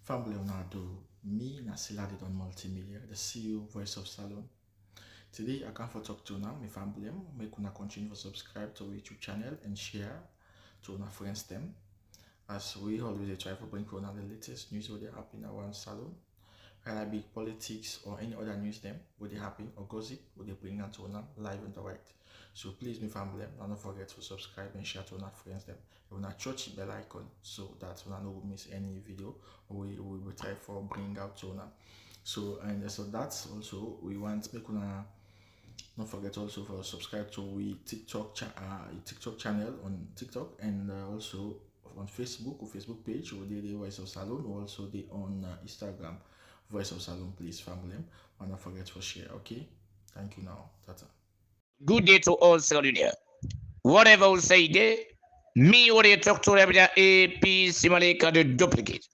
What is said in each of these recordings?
Family Leonardo, me Nasiladi Don Multimedia, the CEO, Voice of Salon. Today I come for talk to now, my family, make una continue to subscribe to our YouTube channel and share to our friends them. As we always try to bring for the latest news what they happen around Salon, whether it be politics or any other news them, what they happen or gossip, what they bring out to live and direct. So please, my family, don't forget to subscribe and share to our friends them. You want to touch the bell icon so that you don't miss any video we will try for bring out to now. So that's also we want to make una don't forget also for subscribe to we TikTok channel on TikTok and also on Facebook or Facebook page or the Voice of Salon or also the on Instagram Voice of Salon. Please family, and don't forget to share. Okay, thank you now. Tata. Good day to all Salonia. Whatever we say there, me or they talk to the APC Malika the duplicate.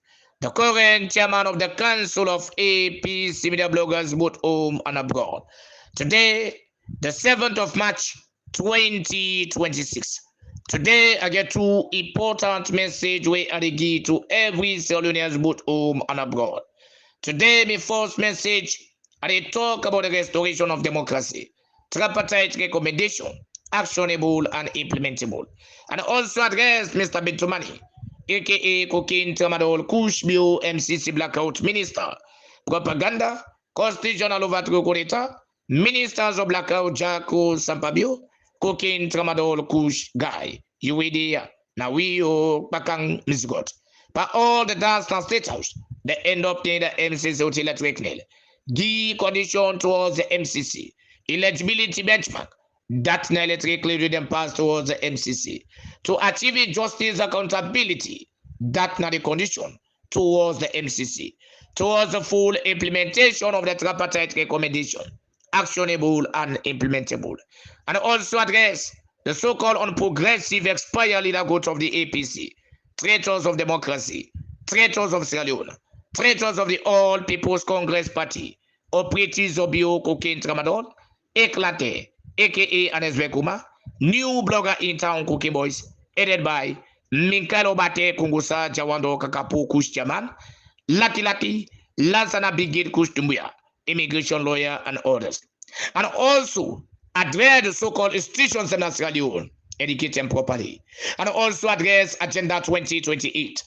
The current chairman of the Council of APC Media Bloggers both home and abroad. Today, the 7th of March 2026. Today, I get two important messages where I give to every Salonians both home and abroad. Today, my first message, I talk about the restoration of democracy. Tripartite recommendation, actionable and implementable. And also address Mr. BINTUMANI, aka Cocaine Tramadol KUSH Bio MCC Blackout Minister, Propaganda, Constitutional Overthrow Coordinator, Ministers of Blackout Jaco Sampabio, Cocaine Tramadol KUSH Guy, UED, now we Bakang Misgot. But all the dance and state house, they end up in the MCC Hotel at Reknel. The condition towards the MCC. Eligibility benchmark that electrically them pass towards the MCC to achieve justice accountability that not the condition towards the MCC towards the full implementation of the tripartite recommendation, actionable and implementable, and also address the so-called unprogressive expired leader goats of the APC, traitors of democracy, traitors of Sierra Leone, traitors of the All People's Congress Party, operatives of bio cocaine tramadol, Éclaté, aka Anesbekuma, new blogger in town Cookie Boys, headed by MINKAILU Kungusa JAWADOR KAKAPO KUSH chairman, Lucky, LANSANA Big Gate KUSH DUMBUYA, immigration lawyer and others. And also address the so-called institutions in Sierra Leone, educate them properly. And also address Agenda 2028.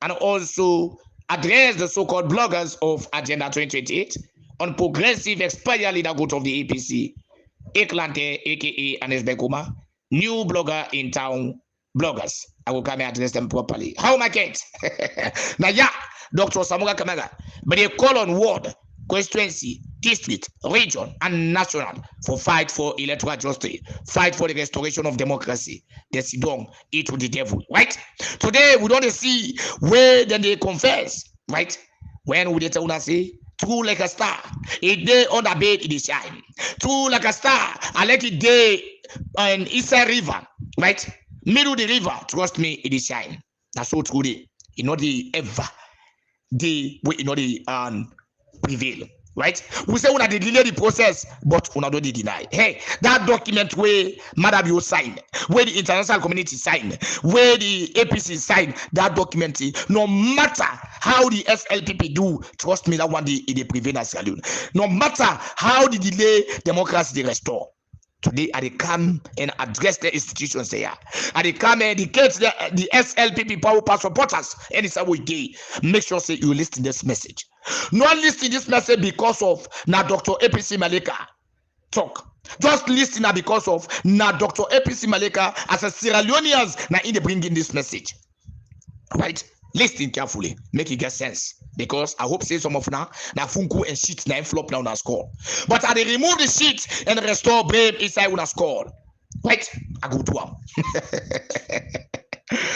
And also address the so-called bloggers of Agenda 2028 on progressive expired leader goat of the APC, Eklante, aka Anesbekuma, new blogger in town bloggers. I will come and address them properly. How am I get? Now, yeah, Dr. Samuga Kamaga, but they call on ward, constituency, district, region, and national for fight for electoral justice, fight for the restoration of democracy. They sit down, eat with the devil, right? Today, we don't see where then they confess, right? When would they tell us, say, true like a star, a day on the bed it is shine. True like a star, I let it day in Eastern River, right? Middle the river, trust me, it is shine. That's so true. You know the ever the way you know the prevail. Right? We say we delay the process, but we don't deny. Hey, that document where Madam you sign, where the international community sign, where the APC sign, that document, no matter how the SLPP do, trust me, that one day it prevail as Saloon. No matter how the delay democracy they restore. Today, I come and address the institutions there. I come and educate the SLPP power supporters. And it's a way. Make sure say you listen this message. Not listen this message because of now Dr. APC Malika talk. Just listen now because of now Dr. APC Malika as a Sierra Leoneans now in the bringing this message. Right? Listen carefully. Make it get sense. Because I hope say some of now funku and shit now flop now score. But I remove the shit and restore brave inside when I score. Right? I go to them.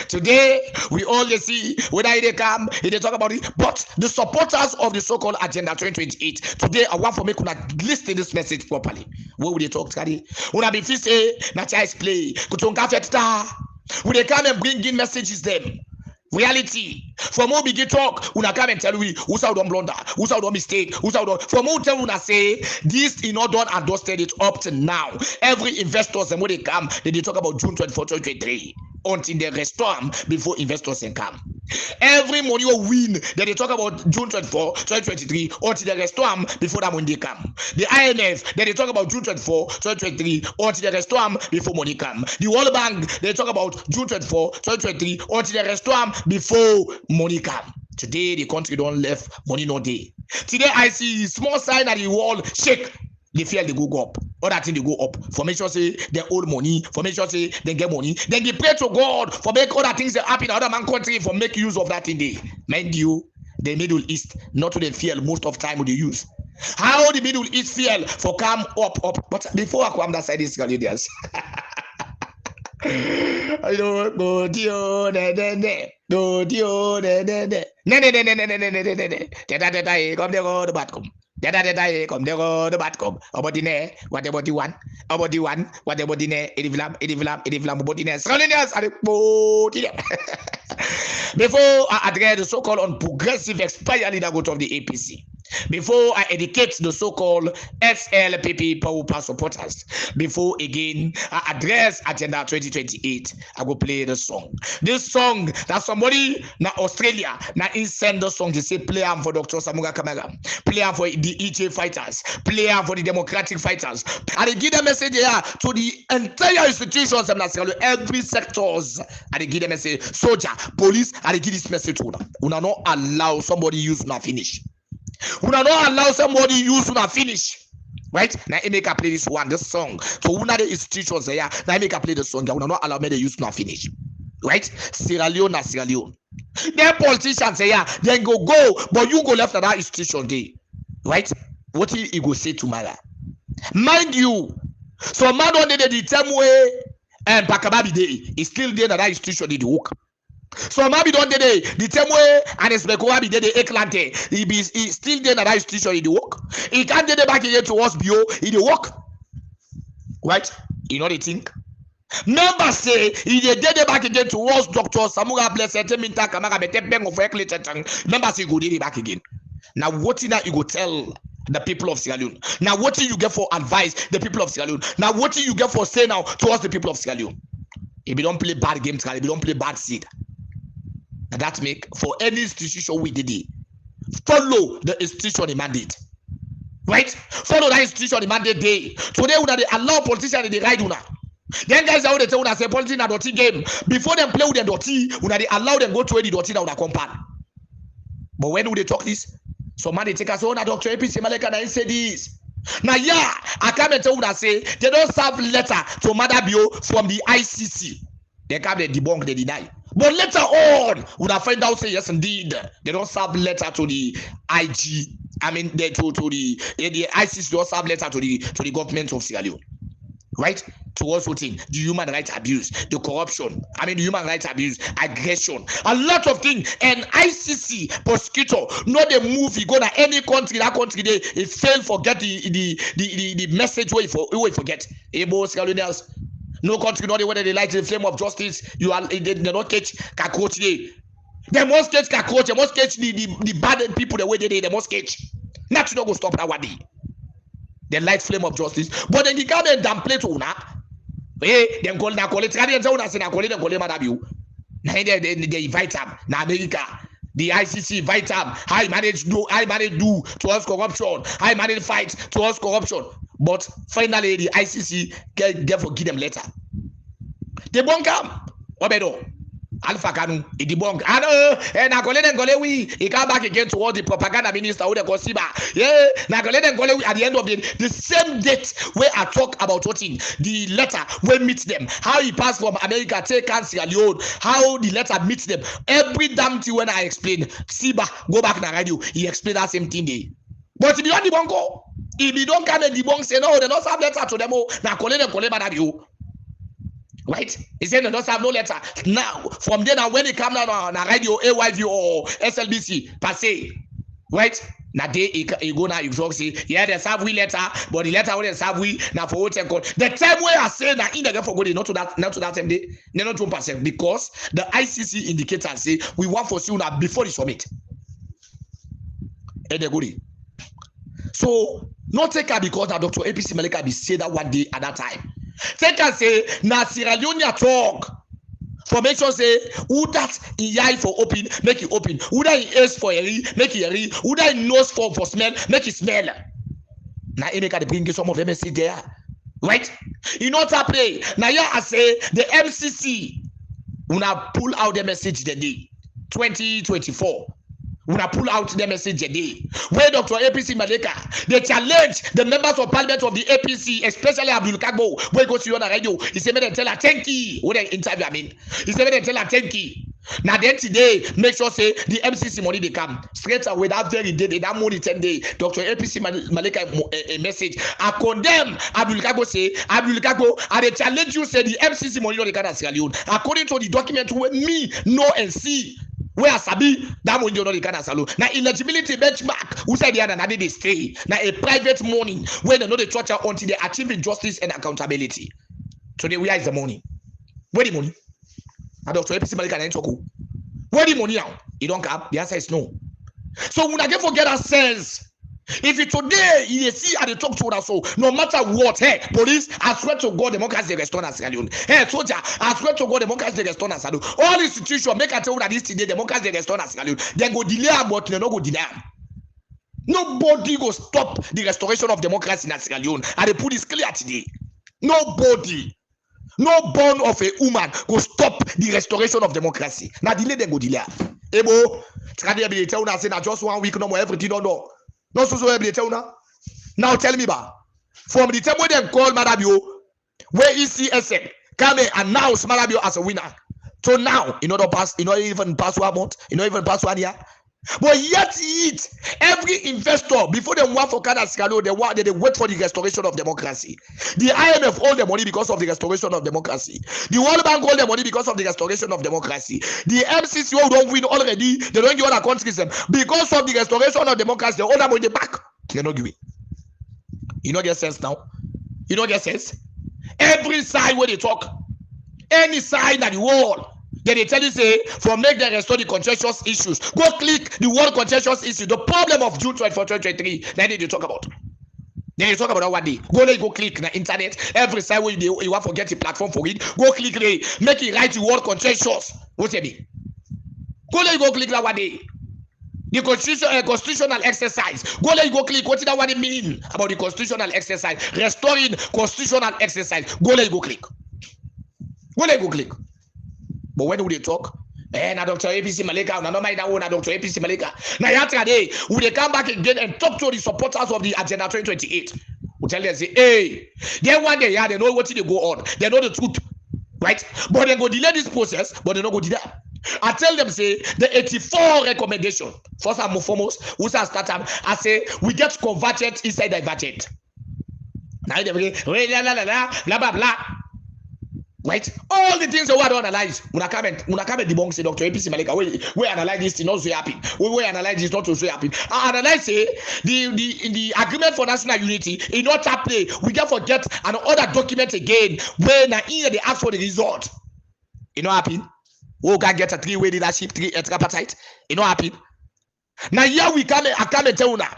Today, we only see whether they come, they talk about it, but the supporters of the so-called Agenda 2028, today I want for me to listen this message properly. What would they talk today? When I be say, na child's play, kutonga feta. Would they come and bring in messages them? Reality. From who begin talk, una come and tell we who's out on blunder, who's out on mistake, who's out on. From who tell una say this is not done and dusted it up to now. Every investors and when they come, they talk about June 24, 2023 until they restore them before investors can come. Every money will win. Then they talk about June 24, 2023, until they restore them before that money come. The IMF, then they talk about June 24, 2023, until they restore them before money come. The World Bank, they talk about June 24, 2023, until they restore them before money come. Today, the country don't left money no day. Today, I see small sign at the wall shake. They feel they go up. Other thing they go up. Formation say they owe money. Formation say they get money. Then they pray to God for make other things that happen in other man country for make use of that thing. They mind you, the Middle East not to the feel most of time they use. How the Middle East feel for come up. But before I come that side is Canadians. I don't go dio ne. Do dio ne. Ne. Come there go the bat come. Come there go the bat come. About the ne, what about the one? About the one, what about the ne? Edivlam, about the ne. Salonians are the before I address the so-called unprogressive expired leader of the APC, before I educate the so-called SLPP power supporters, before again I address Agenda 2028, I will play the song. This song that somebody na Australia na send the song to say play am for Dr. Samuga Kamara, play am for the EJ fighters, play am for the democratic fighters. And they give a message here to the entire institutions of every sectors. And they give a message, soldier, police, and they give this message to them. We not allow somebody use not finish. We not allow somebody use not finish. Right? Now I make a play this one, this song. So one of the institutions there, now I make a play the song. We not allow me to use not finish. Right? Sierra Leone. Then politicians say, yeah, then go, but you go left at that institution there. Right? What he go say tomorrow? Mind you, so man don't the same way and Pakababi day is still there that institution did work. So maybe don't the same way and it's Bekoabi did the Eklante. He still there that institution did work. He can't get back again to us bio, he did work. Right? You know the thing? Members say he did back again to us, Dr. Samuga Blessed Minta Kamara Bete Bang of Ekle. Members say go did back again. Now what in that you go tell the people of Sierra Leone? Now what do you get for advice the people of Sierra Leone? Now what do you get for say now towards the people of Sierra Leone? If you don't play bad games, if you don't play bad seed, that make for any institution we did it. Follow the institution mandate. Right? Follow that institution mandate day. Today when they allow politicians in the right una. Then guys how they tell una say politics na dirty game. Before them play with them dirty, when they allow them go to any dirty now una compound. But when do they talk this? So man they take us on a Dr. APC Malika and say this. Now yeah, I come and tell you that say they don't serve letter to Madabio from the ICC. They come they debunk, they deny. But later on, when I find out say yes indeed, they don't serve letter to the IG. I mean they to the ICC don't serve letter to the government of Sierra Leone. Right? To also think the human rights abuse, the corruption, the human rights abuse, aggression, a lot of things. And ICC prosecutor, not the move you go to any country, that country they fail forget the message where you forget. No country know whether they light the flame of justice. They not catch cockroach. They must catch cockroach. They must catch the bad people the way they must catch. Not to go stop that one day. The light flame of justice, but then the government downplay to una. Hey, them call it. Canadians say na call it Madabiu. Now they invite them. Na America, the ICC invite them. I manage do towards corruption. I manage fight towards corruption. But finally, the ICC get forgive them later. They won't come. Obedo. Alpha Kanu, he debunked. And Nagole we he come back again towards the propaganda minister who they call Siba. Yeah, Nagole at the end of the same date where I talk about what in the letter where meet them, how he passed from America, take Sierra Leone, how the letter meets them. Every damn thing when I explain, Siba go back na radio, he explained that same thing there. But if you don't debunk, if you don't come and debunk, say no, they don't have letter to them. Nagole right? He said they don't have no letter. Now, from there, now when they come down on radio, AYV or SLBC, passe, right? Now they go now, you talk say, yeah, they have we letter, but the letter they have we now for what the time where I say now in the for good, not to that same day, not 2%, because the ICC indicator say we want for soon now before the summit. And they go. So not take her because now Dr. APC Malika be say that one day at that time. Take and say, na Sierra Leone talk For make sure say who that in eye for open, make it open. Who that in ears for a make it a who that in nose for smell, make it smell. Now you make bring some of them message there. Right? You know what I play? Now yeah, I say the MCC una pull out the message the day 2024. Una pull out the message the day where Dr. APC Malika they challenge the members of parliament of the APC, especially Abdul Kagbo. Where go to on the radio, he said me tell her thank you. What they interview he said me tell her thank you. Now then today, make sure say the MCC money they come straight away that very day, that money 10 day. Dr. APC Malika a message. I condemn Abdul Kagbo say Abdul Kagbo and they challenge you say the MCC money no they can Sierra Leone. According to the document where me know and see. Where Sabi that money no they can Sierra Leone. Now eligibility benchmark who said the other na they stay. Now a private money where they know the torture until they achieve justice and accountability. Today where is the money? Where the money? And Dr. APC Malika and talk. Where the money now? You don't have? The answer is no. So when I get forget that sense, if you today you see at the talk to us, so no matter what, hey, police, I swear to God, democracy restore us. Hey, soldier, I swear to God, democracy restore us. All institutions make a tell that this today, democracy restore us. Then go delay, but they no go deny. Nobody go stop the restoration of democracy in Sierra Leone. And they put this clear today. Nobody. No born of a woman go stop the restoration of democracy. Now delay them go delay. Ebo, be tell una say na just 1 week no more everything don't know. No so be tell una. Now tell me ba. From the time when them call Madabio, where ECSN come and announce Madabio as a winner. So now, you know the pass, you know even pass 1 month, you know even pass 1 year. But yet every investor before they want for Canada, they wait for the restoration of democracy. The IMF hold the money because of the restoration of democracy. The World Bank hold the money because of the restoration of democracy. The MCC who don't win already, they don't give other countries them because of the restoration of democracy. They hold the money back. They don't give it. You don't get sense now. You don't get sense. Every side where they talk, any side at the world. Then they tell you say for make them restore the contentious issues. Go click the word contentious issue. The problem of June 24, 2023. Then they talk about. Then you talk about that one day. Go click the internet. Every side where you want to get the platform for it. Go click it. Make it write the word contentious. What's it mean? Go click that one day. The constitutional exercise. Go click. What that what it mean about the constitutional exercise? Restoring constitutional exercise. Go click. Go click. But when do they talk? Na Dr. APC Malika, na mind na Dr. APC Malika. Now yesterday, will they come back again and talk to the supporters of the Agenda 2028? We tell them say, hey, then one day, yeah, they know what they go on. They know the truth, right? But they go delay this process, but they don't go delay. I tell them say the 84 recommendation. First and foremost, we start I say we get converted inside divergent. Now they blah blah blah. Right? All the things that we don't analyze, when I come and debunk say Dr. APC Malika, we analyze this thing not so happy. We analyze this not so happy. I analyze say the agreement for national unity in not play. We can forget another document again when they ask for the result. You know happy? We can get a 3-way leadership, 3 tripartite. You know happy? Now here I come and tell you now.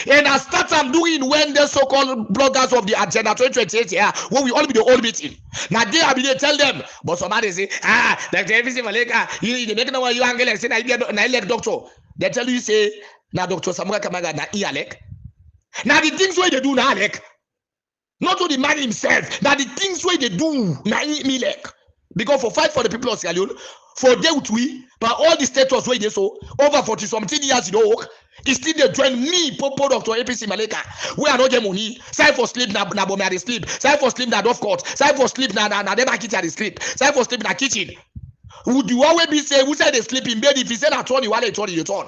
And I start doing when the so-called bloggers of the Agenda 2028 here, when we all be the old meeting. Now they tell them, but somebody say, Dr. APC Malika, you make no one you angle and say, I elect doctor. They tell you say, now Dr. Samuel Kamaga na elect. Now the things where they do now elect. Not to the man himself. Now the things where they do now elect. Because for fight for the people of Sierra Leone, for them we, but all the status where they so over 40-something years you know. He still they join me, Popo Dr. APC Malika. We are not getting money. Side for sleep, na bomb at the sleep. Side for sleep, na off court. Side for sleep, na them kitchen at the sleep. Side for sleep, na kitchen. Would you always be say who say they sleep in bed? If he say na turn, you want to turn, you turn.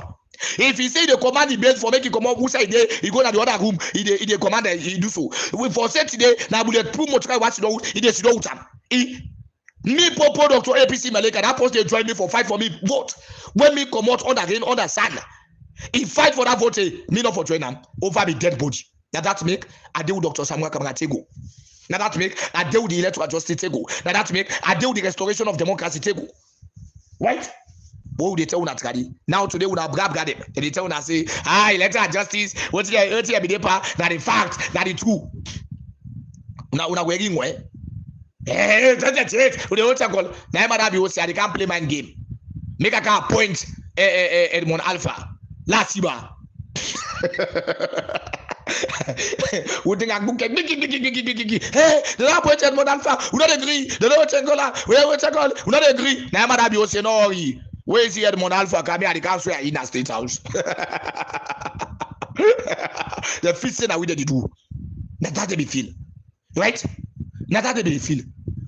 If he say they command the bed for make you come up, who say he go to the other room, he command he do so. For say today, na bulletproof much try watch it out, he dey sit down. Me Popo Dr. APC Malika, that post they join me for fight for me vote. When me come out on the rain, on the sun. He fight for that vote, me not for join them over the dead body. Now that make I deal with Dr. Samuel Kamara Tego. Now that make I deal with the electoral justice Tego. Now that make I deal with the restoration of democracy Tego. Right? What would they tell that guy? Now today would have grabbed them. They tell us say, electoral justice, what's the be the fact, that the true. Now we're going where? The hotel call. Now madam you say they can't play mind game. Make a car point Edmond Alpha. Last year. We think I'm booking. Hey, the last point Edmond Alpha. We don't agree. The hotel call. We don't agree. Now madam you say no. Where is the Edmond Alpha? Come here. The council in a state house. The feel say that we did do. Now that they feel. Right? Now that they feel.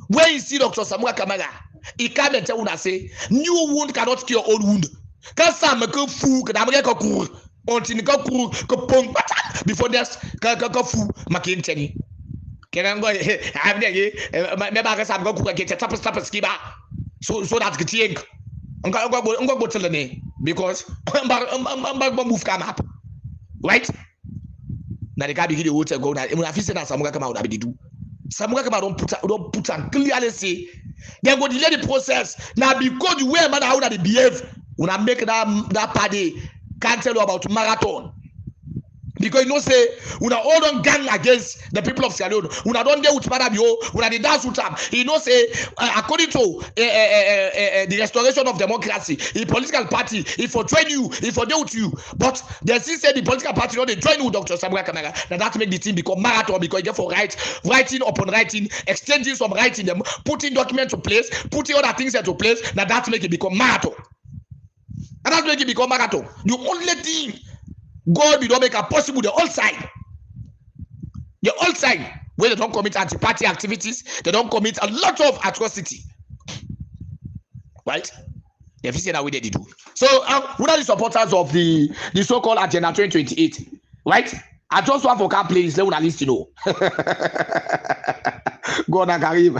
When you see Dr. Samuel Kamara, he come and tell you say, new wound cannot cure old wound. Quand ça me que fou, que d'amérique court, on tient que court, que pong patat, before this, que fou, ma kinteni. Can go, I'm there, maybe I can go cook, get a tap skiba, so that's the thing. I'm going to go to the name because I'm move come up. Right? Now the guy begin to water go now. I'm not facing that Samuel come out, I do. Samuel don't put and clearly say they go delay the process now because the way man how they behave when I make that party can't tell you about marathon because you know say when I all don't gang against the people of Sierra Leone when I don't deal with madam yo when I dance with them you know say according to the restoration of democracy the political party if for join you if for deal with you but they still say the political party no they join you with Dr. Samuel Kamara now that make the team become marathon because you get for writing upon writing exchanging some writing them putting documents to place putting other things into place now that make it become marathon and that make it become marathon the only thing God will not make it possible the whole side where they don't commit anti-party activities, they don't commit a lot of atrocity. Right? The efficient are we they do. So who are the supporters of the so-called Agenda 2028? Right? I just want for camp players, let me list you know. God and Karim.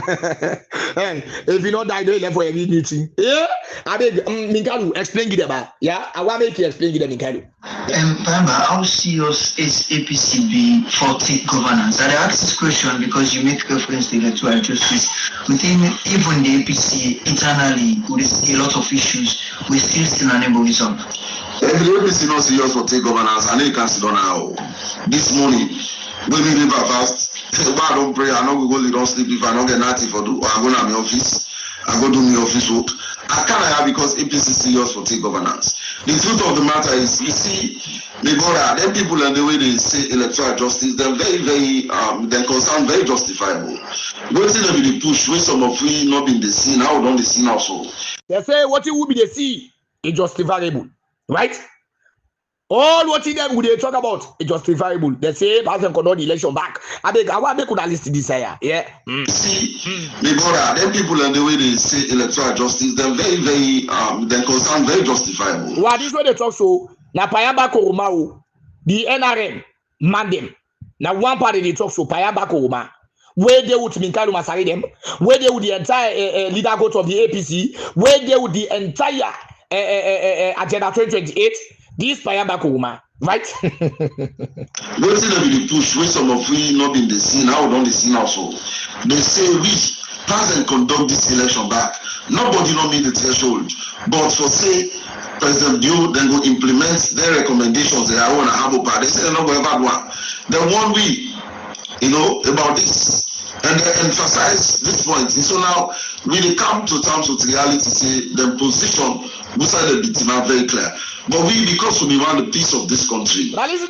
Hey, if you don't die, don't let for every meeting. Yeah? I beg MINKAILU, explain it about. Yeah? I want to make you explain it, MINKAILU. How serious is APCB for take governance? I ask this question because you make reference to electoral justice. Within even the APC internally, we see a lot of issues. We still unable to resolve. If the APC not serious for take governance, I know you can sit down now. This morning, when we leave our fast, I don't pray, I know we go don't sleep if I don't get nothing for do, I go to my office, I go do my office work. I can't have because APC serious for take governance. The truth of the matter is, you see, the brother, them people and the way they say electoral justice, they're very, they're concerned, very justifiable. Waiting to be the push, when some of we not been the scene, how don't the scene also? They say what it will be the scene is justifiable, right? All what them would they talk about is justifiable. They say President conduct the election back. I beg, I want to make a list this year. Yeah. See, the brother, them people and the way they say electoral justice, they're very, they're concerned, very justifiable. What is what they talk so? Na Payamba Koromao, the NRM, man them. Now one party they talk so Payamba Koroma. Where they would MINKAILU Masari them, where they would the entire leader coach of the APC, where they would the entire Agenda 2028. This Payamba Koroma, right? Waiting to be the push, when some of we not been the scene, how don't the scene also? They say we pass and conduct this election back. Nobody not meet the threshold, but for say President Dio then go implement their recommendations. They are on a harbor part. They say they're not going to have one. Then one week, you know, about this, and they emphasize this point. And so now really come to terms with reality. Say the position, which side of the team are very clear. But we, because we want the peace of this country. Now listen,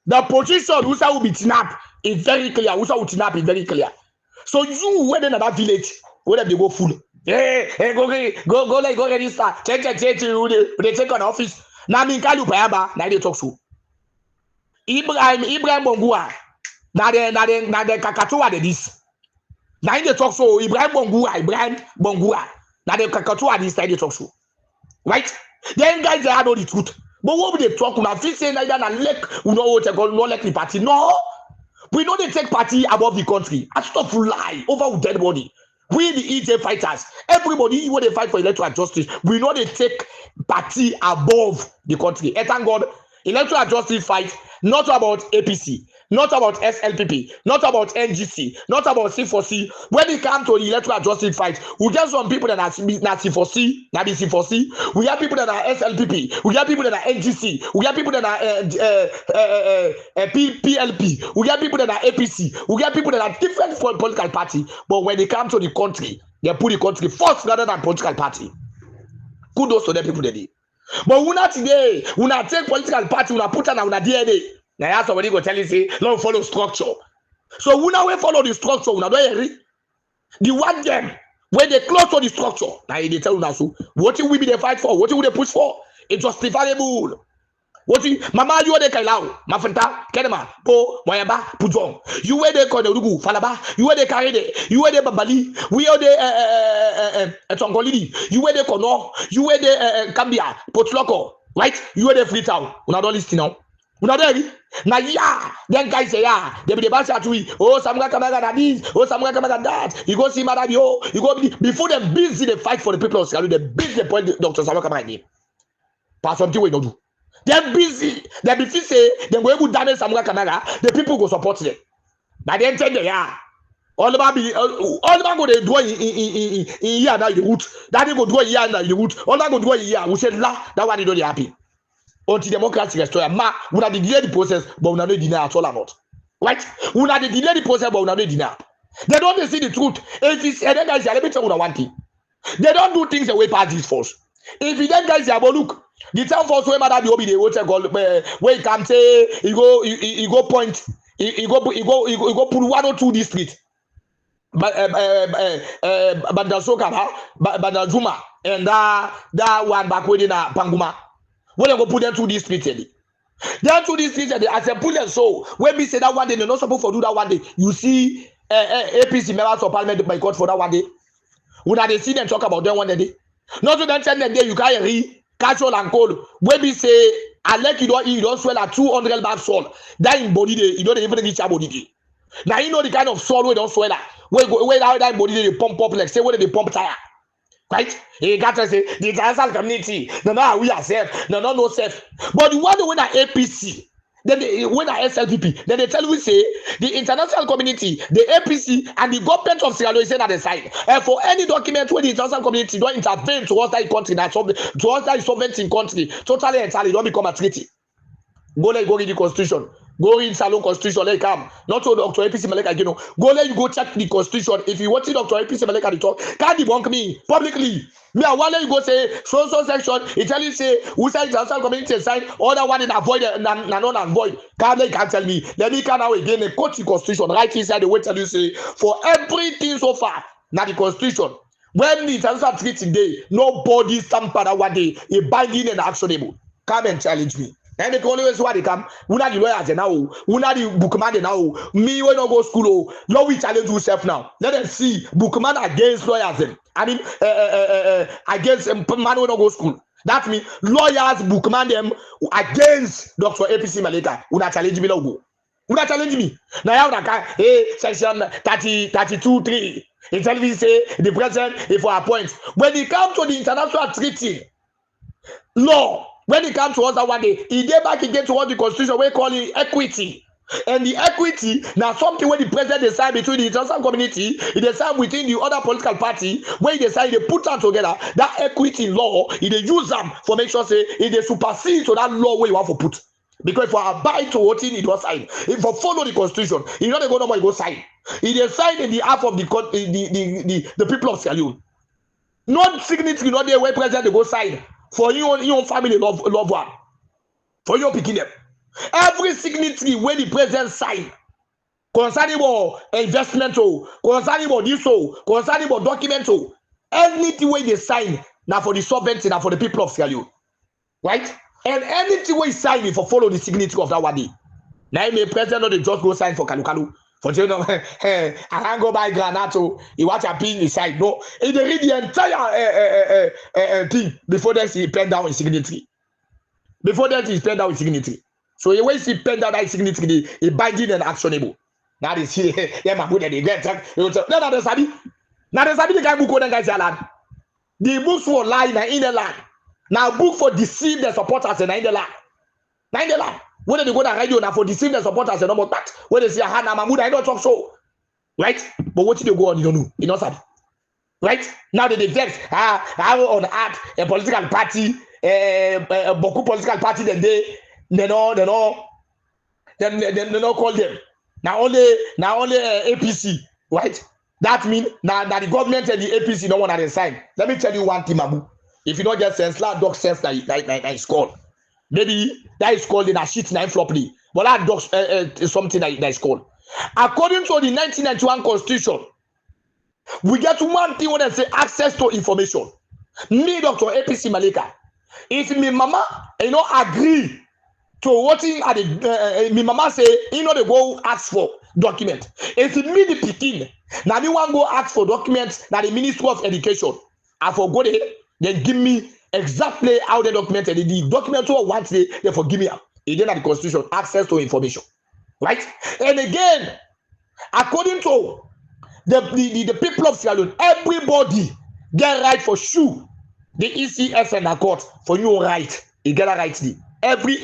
the position Usa will be kidnapped is very clear. Usa will kidnap is very clear. So you went in that village, where they go full. Hey, go register. Check, they take an office. Now MINKAILU Payamba, now they talk so. Ibrahim Bongua, now the Kakatoa de this. Now they talk so. Ibrahim Bongua, now the Kakatoa this time they talk so. Right? Then guys they had all the truth. But what would they talk? We have say neither and like we know what they call no like the party. No, we know they take party above the country. I stop lie over with dead body. We the EJ fighters, everybody when they fight for electoral justice, we know they take party above the country. And thank God, electoral justice fight not about APC, not about SLPP, not about NGC, not about C4C. When it comes to the electoral justice fight, we get some people that are C4C, that is C4C. We have people that are SLPP. We have people that are NGC. We have people that are PLP. We have people that are APC. We have people that are different from political party. But when it comes to the country, they put the country first rather than political party. Kudos to them people today. But we not today. We not take political party. We not put on our DNA. Now somebody go tell you say, don't follow structure. So we now follow the structure. We not do the one them when they close to the structure. Now they tell you now so what will be they fight for? What will they push for? It's justifiable. What you mama you de kailau mafanta kenema po moyaba pujong you were de konerugu falaba you were de karede you were de babali we are de etongolidi you were de kono you were de kambia potloko right you were de freetown una don't listen now una there na yeah then guys say yeah they be the bash at we oh samuga kamaga na this oh samuga kamaga that you go see madam yo you go before them busy they fight for the people of Sierra Leone they busy the point Dr. Samuga kamaga name pass something we don't do. They're busy. They be say they go able damage Samuga Kamara. The people go support them. By the end they are all about go they do in here now the root. That they go do here now the root. All that go do here. We said la that one they don't happy. Until democracy restore. Ma we not delay the process, but we not deny at all or not. Right? We not delay the process, but we not deny. They don't see the truth. If it's and then guys, let me tell you one thing. They don't do things the way past this force. If you then guys, look. The town force where madam be the water call where you can say you go point you go put 1 or 2 district but Bandasoka Bandazuma and that one back within a Panguma when you go put them 2 districts there 2 districts as a pull so when we say that one day they're not supposed to do that one day you see APC members of parliament by court for that one day when they see them talk about them one day not to them tell them there you can't read casual and cold. When we say, I like you don't swell at 200 bags salt. That in body, you don't even reach your body. Now you know the kind of salt we don't swell at. Where that body they pump up like say where they pump tire. Right? You got to say the international community. No, we are safe. No safe. But the one when are APC, then when are SLPP, then they tell we say the international community, the APC, and the government of Sierra Leone at the side. And for any document where the international community don't intervene towards that country, towards that sovereign country, totally entirely don't become a treaty. Go read the constitution. Go read Salon Constitution. Let come. Not to Dr. APC Malika, you know. You go check the constitution. If you want to Dr. APC Malika to talk, can't debunk me publicly. Me, I want you go say so section. It tell you say who say international community sign. Other one in avoid non avoid. Can't tell me. Let me come now again and quote the constitution right inside the way tell you say for everything so far. Now the constitution. When the international treaty day, nobody stamp that one day a binding and actionable. Come and challenge me. And they always why they come. We not the lawyers now. We not the bookman now. Me when I go school. Now we challenge yourself now. Let them see bookman against lawyers. I mean against man when I go school. That means lawyers bookman them against Dr. APC Malika. We not challenge me now go. We not challenge me. Now section 32(3). It tell me say the president if for appoint. When it comes to the international treaty law. When it comes to us that one day, he get back again to what the constitution we call it equity. And the equity, now something when the president decide between the international community, he decide within the other political party, when he decide they put them together, that equity law, he they use them for make sure say he they supersede to that law where you have to put. Because for abide to what he does sign, if for follow the constitution, he not go no more, he go sign. He they sign in the half of the people of Sierra Leone. Not significant, not the way president they go sign. For your family love one. For your picking them. Every signatory when the president sign concerning about investment, concerning about this, concerning about document, anything where they sign now for the sovereignty, now for the people of Sierra Leone. Right? And anything where he sign for follow the signature of that one day. Now the president not just go sign for Kalukalu. For you know, I can't go buy granato. You watch a pin inside. No, he read the entire thing before that he pen down his signature. Before that he pen down his signature. So he waits he pen down that signature. He binding and actionable. Now they see, yeah, my good they get. No, the sabi. Now the sabi the guy book on guys land. The books for lie in the land. Now book for deceive the supporters in the land. When they go to radio now for deceive the supporters and all that, when they say, "Ah, na Mahmoud, I don't talk so," right? But what did they go on? You don't know. You know something, right? Now they vex. How on earth a political party, beaucoup political party, then they don't call them. Now only APC, right? That means now the government and the APC don't want to sign. Let me tell you one thing, Mabu. If you don't get sense, that dog sense that is called. Maybe that is called in a shit nine floppy. But that dog is something that is called. According to the 1991 Constitution, we get one thing when they say access to information. Me, Dr. APC Malika, if me mama, agree to what me mama say, they go ask for document. If me the pikin, now me want go ask for documents, now the Ministry of Education, I forgot it, then give me exactly how the document and the document once they forgive me. It didn't have the Constitution access to information, right? And again, according to the people of Sierra Leone, everybody get right for sue the ECS and the court for your right. You get a right. Every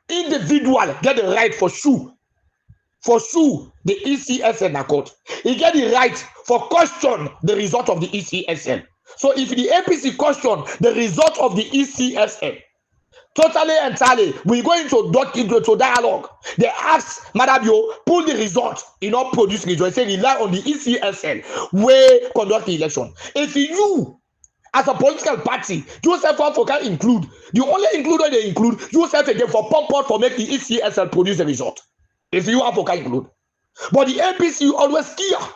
individual get the right for sue the ECS and the court. You get the right for question the result of the ECSN. So if the APC question the result of the ECSN, totally entirely, we go into dialogue. They ask Madam Yo, pull the result, produce result. Say rely on the ECSN where conduct the election. If you, as a political party, yourself can include, the only include they include yourself again for pump out for make the ECSN produce the result. If you have can include. But the APC always care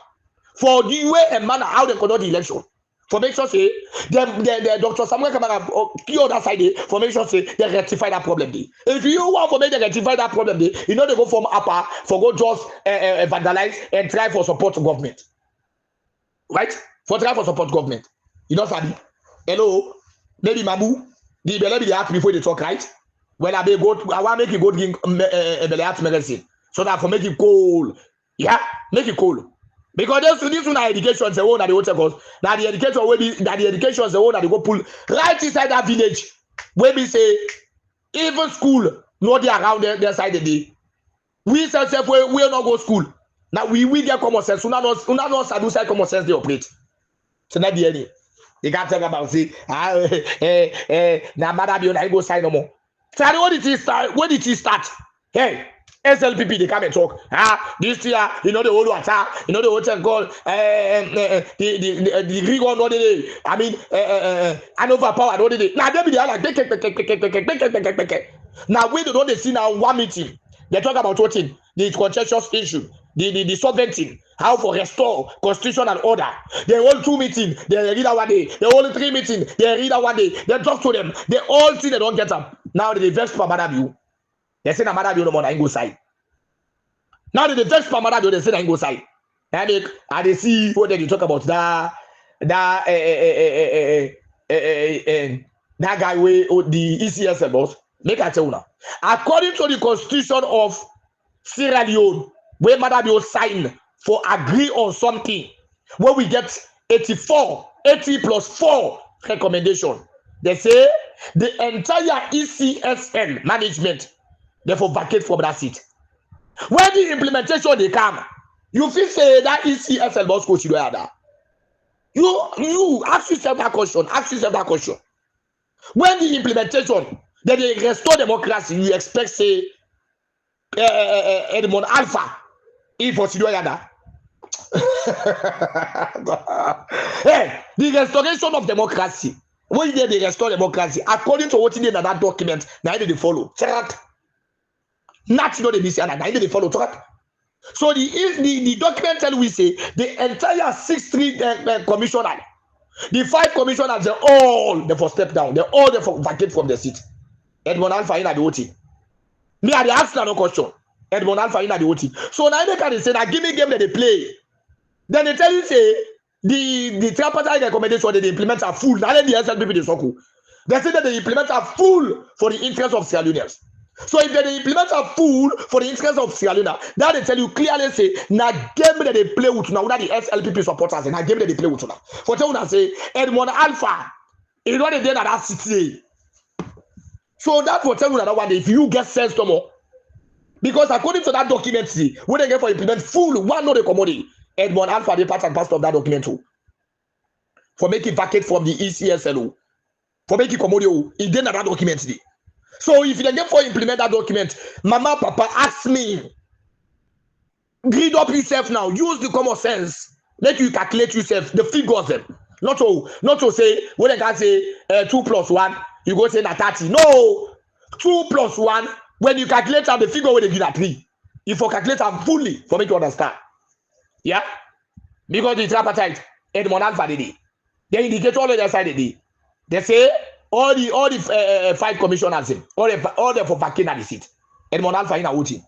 for the way and manner how they conduct the election. For make sure say the Dr. Samuel Kamara key on that side for make sure say they rectify that problem. If you want for make they rectify that problem, they go from upper for go just vandalize and try for support government. Right? For try for support government. You know Sabi? Hello, maybe Mamu, the belly be ask before they talk, right? Well, I want make you go drink belly ask medicine. So that for make it cool. Yeah, make it cool. Because this one education is the one that they will take us. Now the education will be that the education is the one that they go pull right inside that village. Where we say even school, not there around their side of the day. We self we will not go school. Now we get common sense. We not side common sense they operate. So not the any. They can't talk about say now Madam you go sign no more. So when did it start? Hey. SLPP, they come and talk. This year, the old water, the hotel called the Greek one, what did they? I mean, an overpowered, what did they? Now, they be like, now, we don't see now one meeting. They talk about what in the contentious issue, the sovereignty, how for restore constitution and order. They hold 2 meetings, they read that one day. They hold 3 meetings, they read that one day. They talk to them. They all see they don't get them. Now, they vex for Madam you. They say na Madam you no more na go side. Now the vex for Madam you they say na go side. And they see what they talk about that guy way the ECS boss. Make I tell you now. According to the constitution of Sierra Leone, where Madam you sign for agree on something, where we get 80 plus 4 recommendation. They say the entire ECSN management therefore vacate from that seat. When the implementation they come, you feel say that ECSL boss coach you that. You ask yourself that question. When the implementation that they restore democracy, you expect say Edmond Alpha if for that. Hey, the restoration of democracy. When they restore democracy, according to what in that document, now they follow. Not they be saying now they follow track. So the document tell we say the entire 6 commissioner, the 5 commissioners, they all for step down, they all for vacate from the seat. Edmond Alpha in the voting. Me I ask no question. Edmond Alpha in the voting. So now they can say that give me game that they play. Then they tell you say the tripartite recommendation that they implement are full. Now the SLPP they so cool. They say that they implement are full for the interest of Sierra Leoneans. So if they implement a fool for the interest of Sierra Leone, now they tell you clearly say, now game that they play with now, the SLPP supporters, and now game that they play with now. For tell you say, Edmond Alpha, you know they did that city. So that will tell you that one day if you get sense no more. Because according to that document, see, when they get for implement full one of the commodity, Edmond Alpha, the part and parcel of that document too. For making vacate from the ECSLO. For making commodity, it didn't that document. So if you get for implement that document, Mama, Papa, ask me. Read up yourself now. Use the common sense. Let you calculate yourself the figures them. Not to say when they can say 2 plus 1, you go say that 30. No, 2 plus 1. When you calculate out the figure when they give that 3, you for calculate them fully for me to understand. Yeah, because the tripartite Edmond Alpha they indicate all the other side they say all the 5 commissioners all the for vacating at the seat. Edmond Alpha in a voting.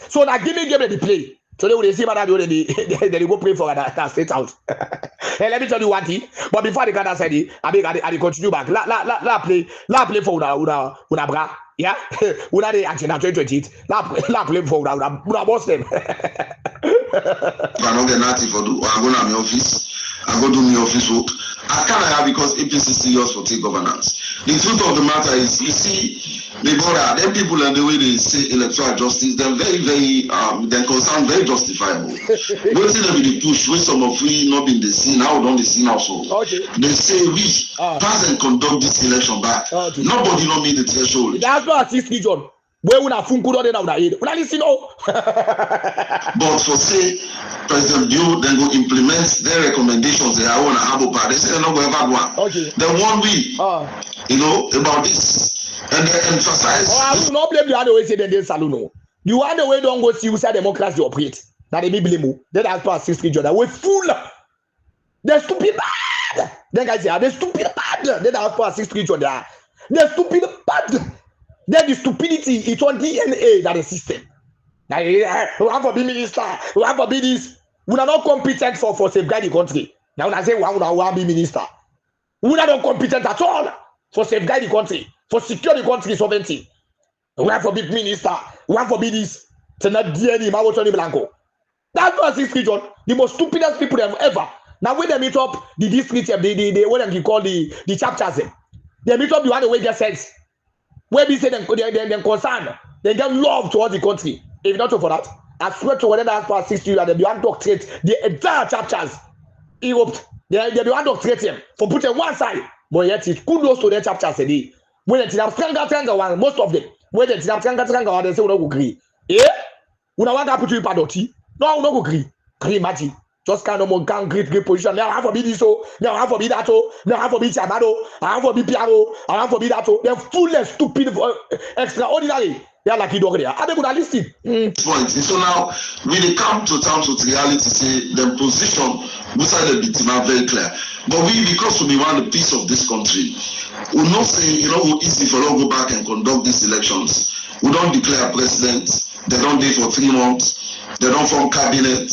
So now give me the play. Today we see about they go pray for that state out. Hey, let me tell you one thing. But before they can say it, I continue back. La play for una bra. Yeah, una de action 2028. La play for una boss them. I don't get nothing for do. I go to my office. I go do my office work. I can't have because APC serious for take governance. The truth of the matter is, you see, the border, them people and the way they say electoral justice, they're very, they're concerned, very justifiable. Don't see them the push, when some of we not been the scene, how don't the scene also. Okay. They say we pass and conduct this election back. Okay. Nobody not meet the threshold. That's not a 6 region. Where we have funkudo then our head. We listen But for say President Bill then go implement their recommendations they are on a humble part. They say they're not going to have one. Okay. Then one week, you know, about this. And they emphasize. Oh, I will not blame the other way say they salone. You other way don't go see who say democracy operate. That they be blame you. Then as per 6 region that we fool. They're stupid bad. Then guys say they're stupid bad. Then as per 6 region there. They're stupid bad. Then the stupidity, it's on DNA that is system. Now, we have to be minister, we have to be this. We are not competent for safeguard the country. Now, when I say we want to be minister, we are not competent at all for safeguard the country, for secure the country sovereignty. We have to be minister, we have to be this. It's not DNA, Mawotoni Blanco. That's not 6 region, the most stupidest people they have ever. Now, when they meet up the district, the what they call the chapters, they meet up the one way get sense. Where we say them concern, they get love towards the country. If not for that, I swear to whatever as past 6 years that they be doctorate the entire chapters. Europe, they be doctorate them for putting one side. But yet it's kudos to their chapters today. When it's a stronger one, most of them, when it's a stronger one, they say we don't agree. Eh? We don't want to put you in padoti. No, we don't agree. Imagine. Just kind of more great position. Now I have to be this so. Now I have to be that so. Now I have to be Chamado. I have to be Piano. I have to be that so. They're full and stupid, extraordinary. They are like it over there. Are they going to listen? So now we come to terms with reality. Say the position beside the victim are very clear. But we, because we want the peace of this country, we not say we're easy for us to go back and conduct these elections. We don't declare president. They don't do for 3 months. They don't form cabinet.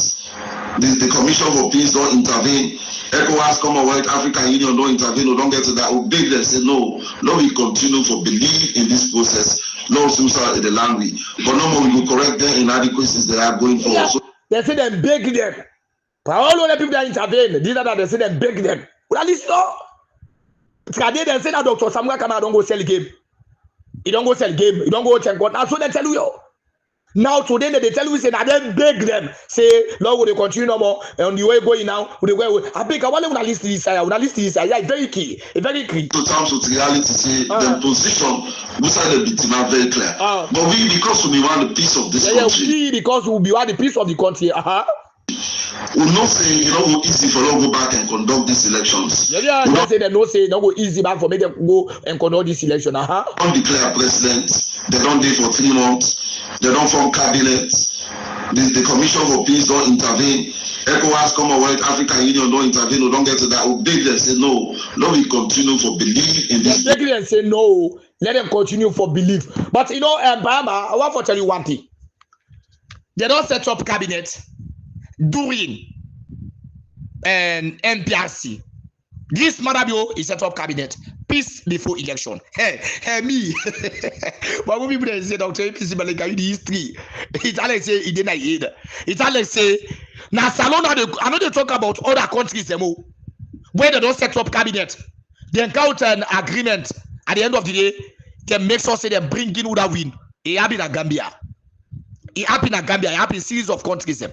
The Commission for Peace don't intervene. ECOWAS, Commonwealth, African Union don't intervene. We don't get to that. We beg them, say no. Lord, we continue for believe in this process. Lord, in the land we. But no more, we will correct them inadequacies they are going for. Yeah. So, they say them beg them. But all of the people that intervene, these are that they say them beg them. Well, at least no. Today they say that Dr. Samuel Kamara don't go sell game. He don't go sell game. He don't go check out. Now so they tell you. Now today they tell you say that they beg them. Say, Lord, will they continue no more? On the way going now, will they go? I beg I want to list this. I want to list this. Yeah, very key. Very key. To terms with reality, say the position beside the victim are very clear. But we, because we want the peace of this country. We, because we want the peace of the country. We not say we're easy for us to go back and conduct these elections. Yeah, they say they don't say don't go easy back for me to go and conduct this election. Don't declare president. They don't do for 3 months. They don't form cabinet. The Commission for Peace don't intervene. ECOWAS, Commonwealth, African Union don't intervene. We don't get to that. We beg them say no. Let me continue for belief in this. They beg them say no. Let them continue for belief. But Bahama, I want to tell you one thing. They don't set up cabinet during MPRC. This Madabio is set up cabinet. Peace before election. Hey, me. But when people say Dr. APC Malika, you the history. It's all say he didn't aid. It's all say now salone. I know they talk about other countries where they don't set up cabinet. They encounter an agreement At the end of the day, they make sure say they bring in that win. It happened in Gambia. It happened in Gambia. It happened in series of countries.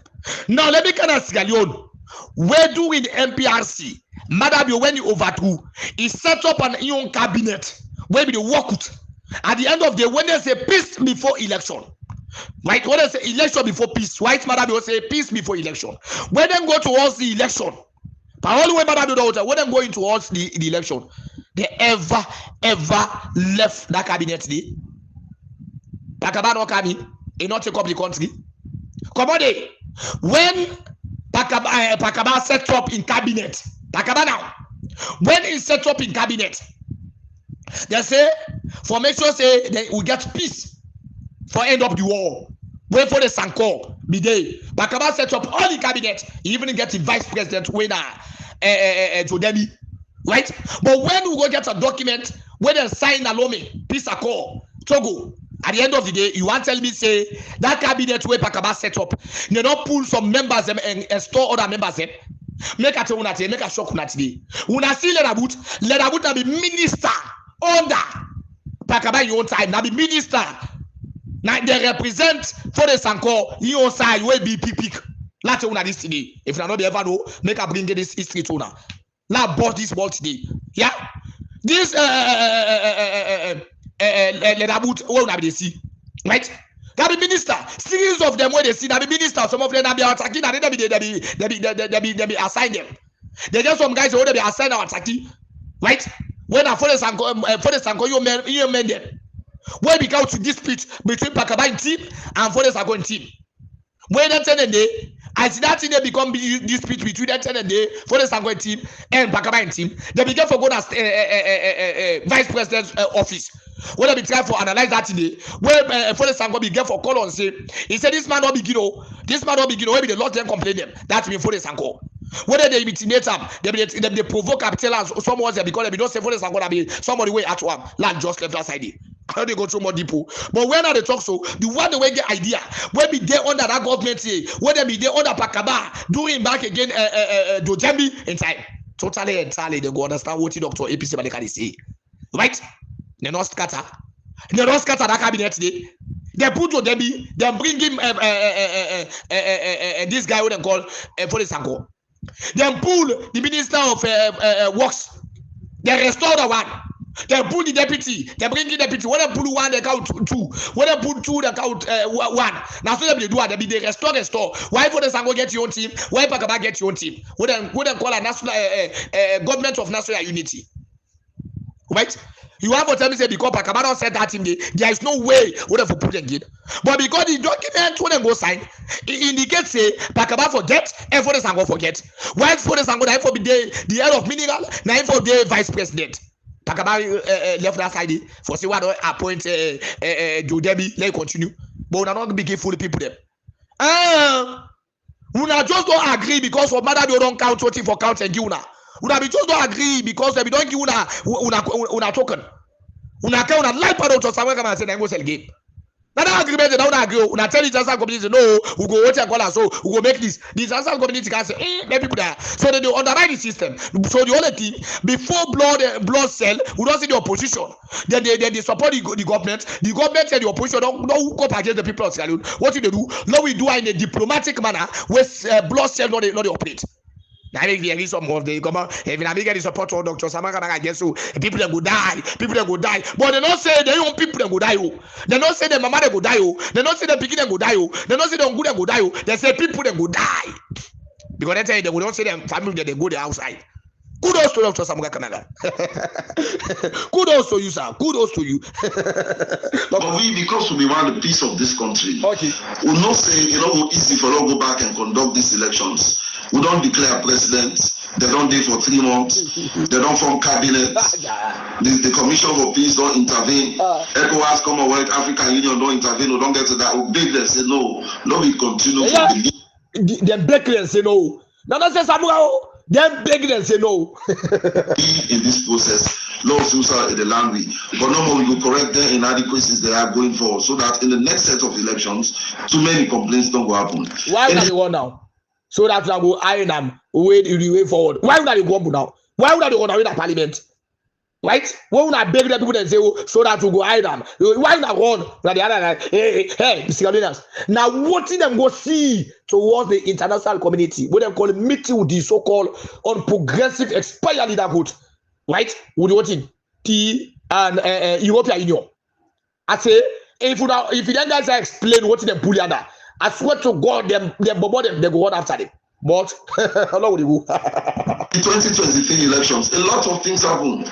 Now let me kind of Sierra Leone. We're doing MPRC. Madam, when you overthrew, he set up an young cabinet where we work with. At the end of the day, when they say peace before election, right? When they say election before peace, right? Madam, you say peace before election. When they go towards the election, but all the way, Madam, when they going towards the election, they ever left that cabinet there. Pakaba no come in, not take up the country. Come on, day. When Pakaba set up in cabinet, Pakaba now, when he set up in cabinet, they say, for make sure say they will get peace for end of the war. Wait for the Sanko, be day. Pakaba set up all the cabinet, he even get the vice president winner, Jodemi, right? But when we go get a document, when they sign a Lome, peace accord, Togo, at the end of the day, you want to tell me say that cabinet where Pakaba set up, they don't pull some members and store other members in. Make a make a shock today. Una see let about be minister under Pakaba in your own time. Now be minister. Now they represent for the Sanko, your side will be pick. Let's una this today. If you not ever know, make a bring this history to now. Now bought this ball today. Yeah. This let about all now they see. Right? That be minister. Series of them where they see that be minister. Some of them be attacking and they be assigned them. They just some guys who they be assigned our attacking. Right? When I for the Sanko, you men them. When we come to dispute between Pakaba team and for the Sanko team. When that 10 day, I see that thing they become dispute between that 10 day for the Sanko team and Pakaba team. They begin for go as vice president's office. When I be trying for analyze that today, where for the Sanko be get for call on say, he said this man not begin, this man not begin, where be the lot them complain them. That's me for the Sanko. Whether they intimidate them, they provoke capital and someone there because they don't say for the Sanko that be somebody way at one land just left that side. How they go through more depot. But when are they talk so, the one the way get idea, when be there under that government here, when they be there under Pakaba, doing back again Dojembi in time. Totally entirely they go understand what the Dr. APC Malika say. Right? They not scatter. They not scatter that cabinet today. They put to Debbie, they bring him this guy who they call for the Sanko. They pull the minister of works. They restore the one. They pull the deputy. They bring the deputy. When they pull one, they count two. When they pull two, they count one. Now so they do it. They restore. Why for the Sanko get your own team? Why Pakaba get your own team? What they call a national government of national unity? Right? You have to tell me say because Pakaba said that in there is no way would have put again. But because the document when they go sign, it indicates say Pakaba forget and for the Sanko forget. Why for the Sanko now for the head of mineral, now for the vice president. Pakaba left that side for see what appoint Joe Debbie. Let continue. But we are not be fool people them. We just don't agree because for matter they don't count 20 for count and give una. We just don't agree because they don't give una token. Una count life part of somewhere come and say they go sell game. Now that agreement they don't agree. Una tell the international community no, we go what you call us so we go make this. The international community can say let people there. So they underwrite the system. So the only thing before blood sell, we don't see the opposition. Then they support the government. The government and the opposition don't hook up against the people of Sierra Leone. What do they do? Now we do in a diplomatic manner where blood sell not they operate. Now there is some of the come if you get the support of Dr. Samaka against so people that go die, but they don't say their own people that go die. They don't say their mama that go die. They don't say the picking that go die. They don't say the good that go die. They say people that go die. Because they tell you they don't say them family that they go the outside. Kudos to Dr. Samaka Canada. Kudos to you, sir. Kudos to you. But we, because we want the peace of this country, okay, we not say easy for us to go back and conduct these elections. We don't declare president. They don't do for 3 months. They don't form cabinet. The Commission for Peace don't intervene. ECOWAS, Commonwealth, African Union don't intervene. We don't get to that. We beg them say no. No, we continue to believe. Them beg them say no. No, not say Samuel. Them beg them say no. In this process, lawsuits are in the land we. But no more, we will correct the inadequacies they are going for, so that in the next set of elections, too many complaints don't go happen. Why would they go now? So that we go iron them, wait forward. Why would they go now? Why would they go now in the parliament? Right? When we beg the people and say, oh, so that we go hide them. Why not run? Like the other guy, hey, Mr. Galinas. Now, what did them go see towards the international community? What them call a meeting with the so-called unprogressive expired leaderhood, right? With what in the European Union. I say, if you then guys explain what them bully under, I swear to God, they go on after them. But how would you go? The 2023 elections, a lot of things happen.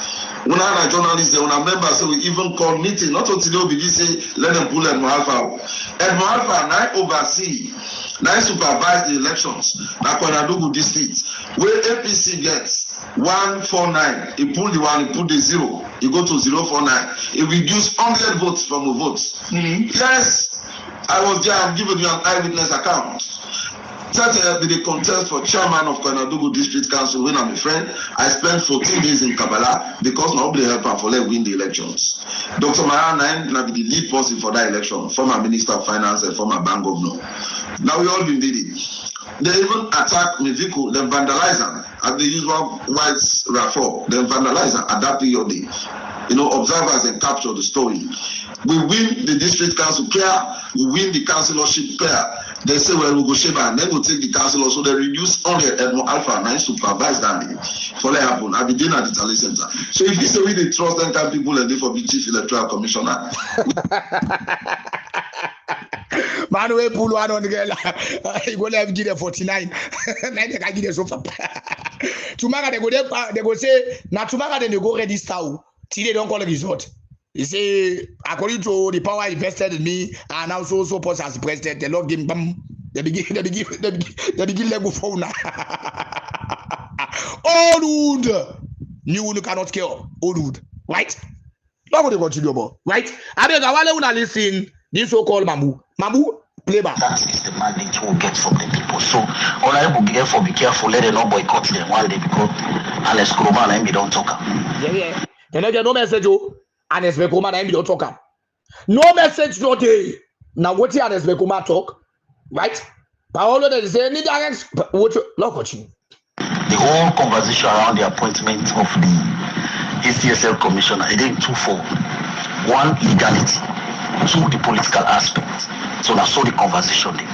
When I journalists, when I members, so we even call meeting. Not until they begin say, let them pull Edmond Alpha. Edmond Alpha, now oversee, now supervise the elections. Now Kwanadugu district, where APC gets 149, he pull the one, he put the 0, he go to 049. He reduce 100 votes from a vote. Yes, I was there. I'm giving you an eyewitness account. That the contest for chairman of Kwanadugu District Council when I'm a friend. I spent 14 days in Kabbalah because nobody helped her for let win the elections. Dr. Mayana will be the lead person for that election, former Minister of Finance and former bank governor. Now we all been did it. They even attack my vehicle, then vandalize them. At the usual white rapport, then vandalize them at that period. You know, observers and capture the story. We win the district council pair, we win the councillorship pair. They say, well, we'll go Sheba, and then we'll take the council also. They reduce only Edmond Alpha 9 supervise that for what happen. I've been doing at the Tally Center. So if you say we did trust them kind people and they for the chief electoral commissioner. Manuel Pulu on the girl, he will have give 49. Then they can give so far. Tomorrow they go say, now tomorrow they go register. Till they don't call a result. He say, according to the power invested in me, and also post as president, the Lord give them, they begin level phone now. Old wood, new wood cannot kill. Old wood, right? Not going to continue about, right? I mean, I want to listen this so-called Mamu. Mamu, play back. That is the mandate we'll get from the people. So, all I will be careful, let them not boycott them one day because unless Kuruma and me don't talk. Yeah. Then I get no message, oh. And Bekuma and don't talk. No message no day. Now what you and Bekuma talk, right? Paolo they say need what look at you. The whole conversation around the appointment of the ACSL commissioner, it did twofold. One, legality. Two, the political aspect. So that's all the conversation there.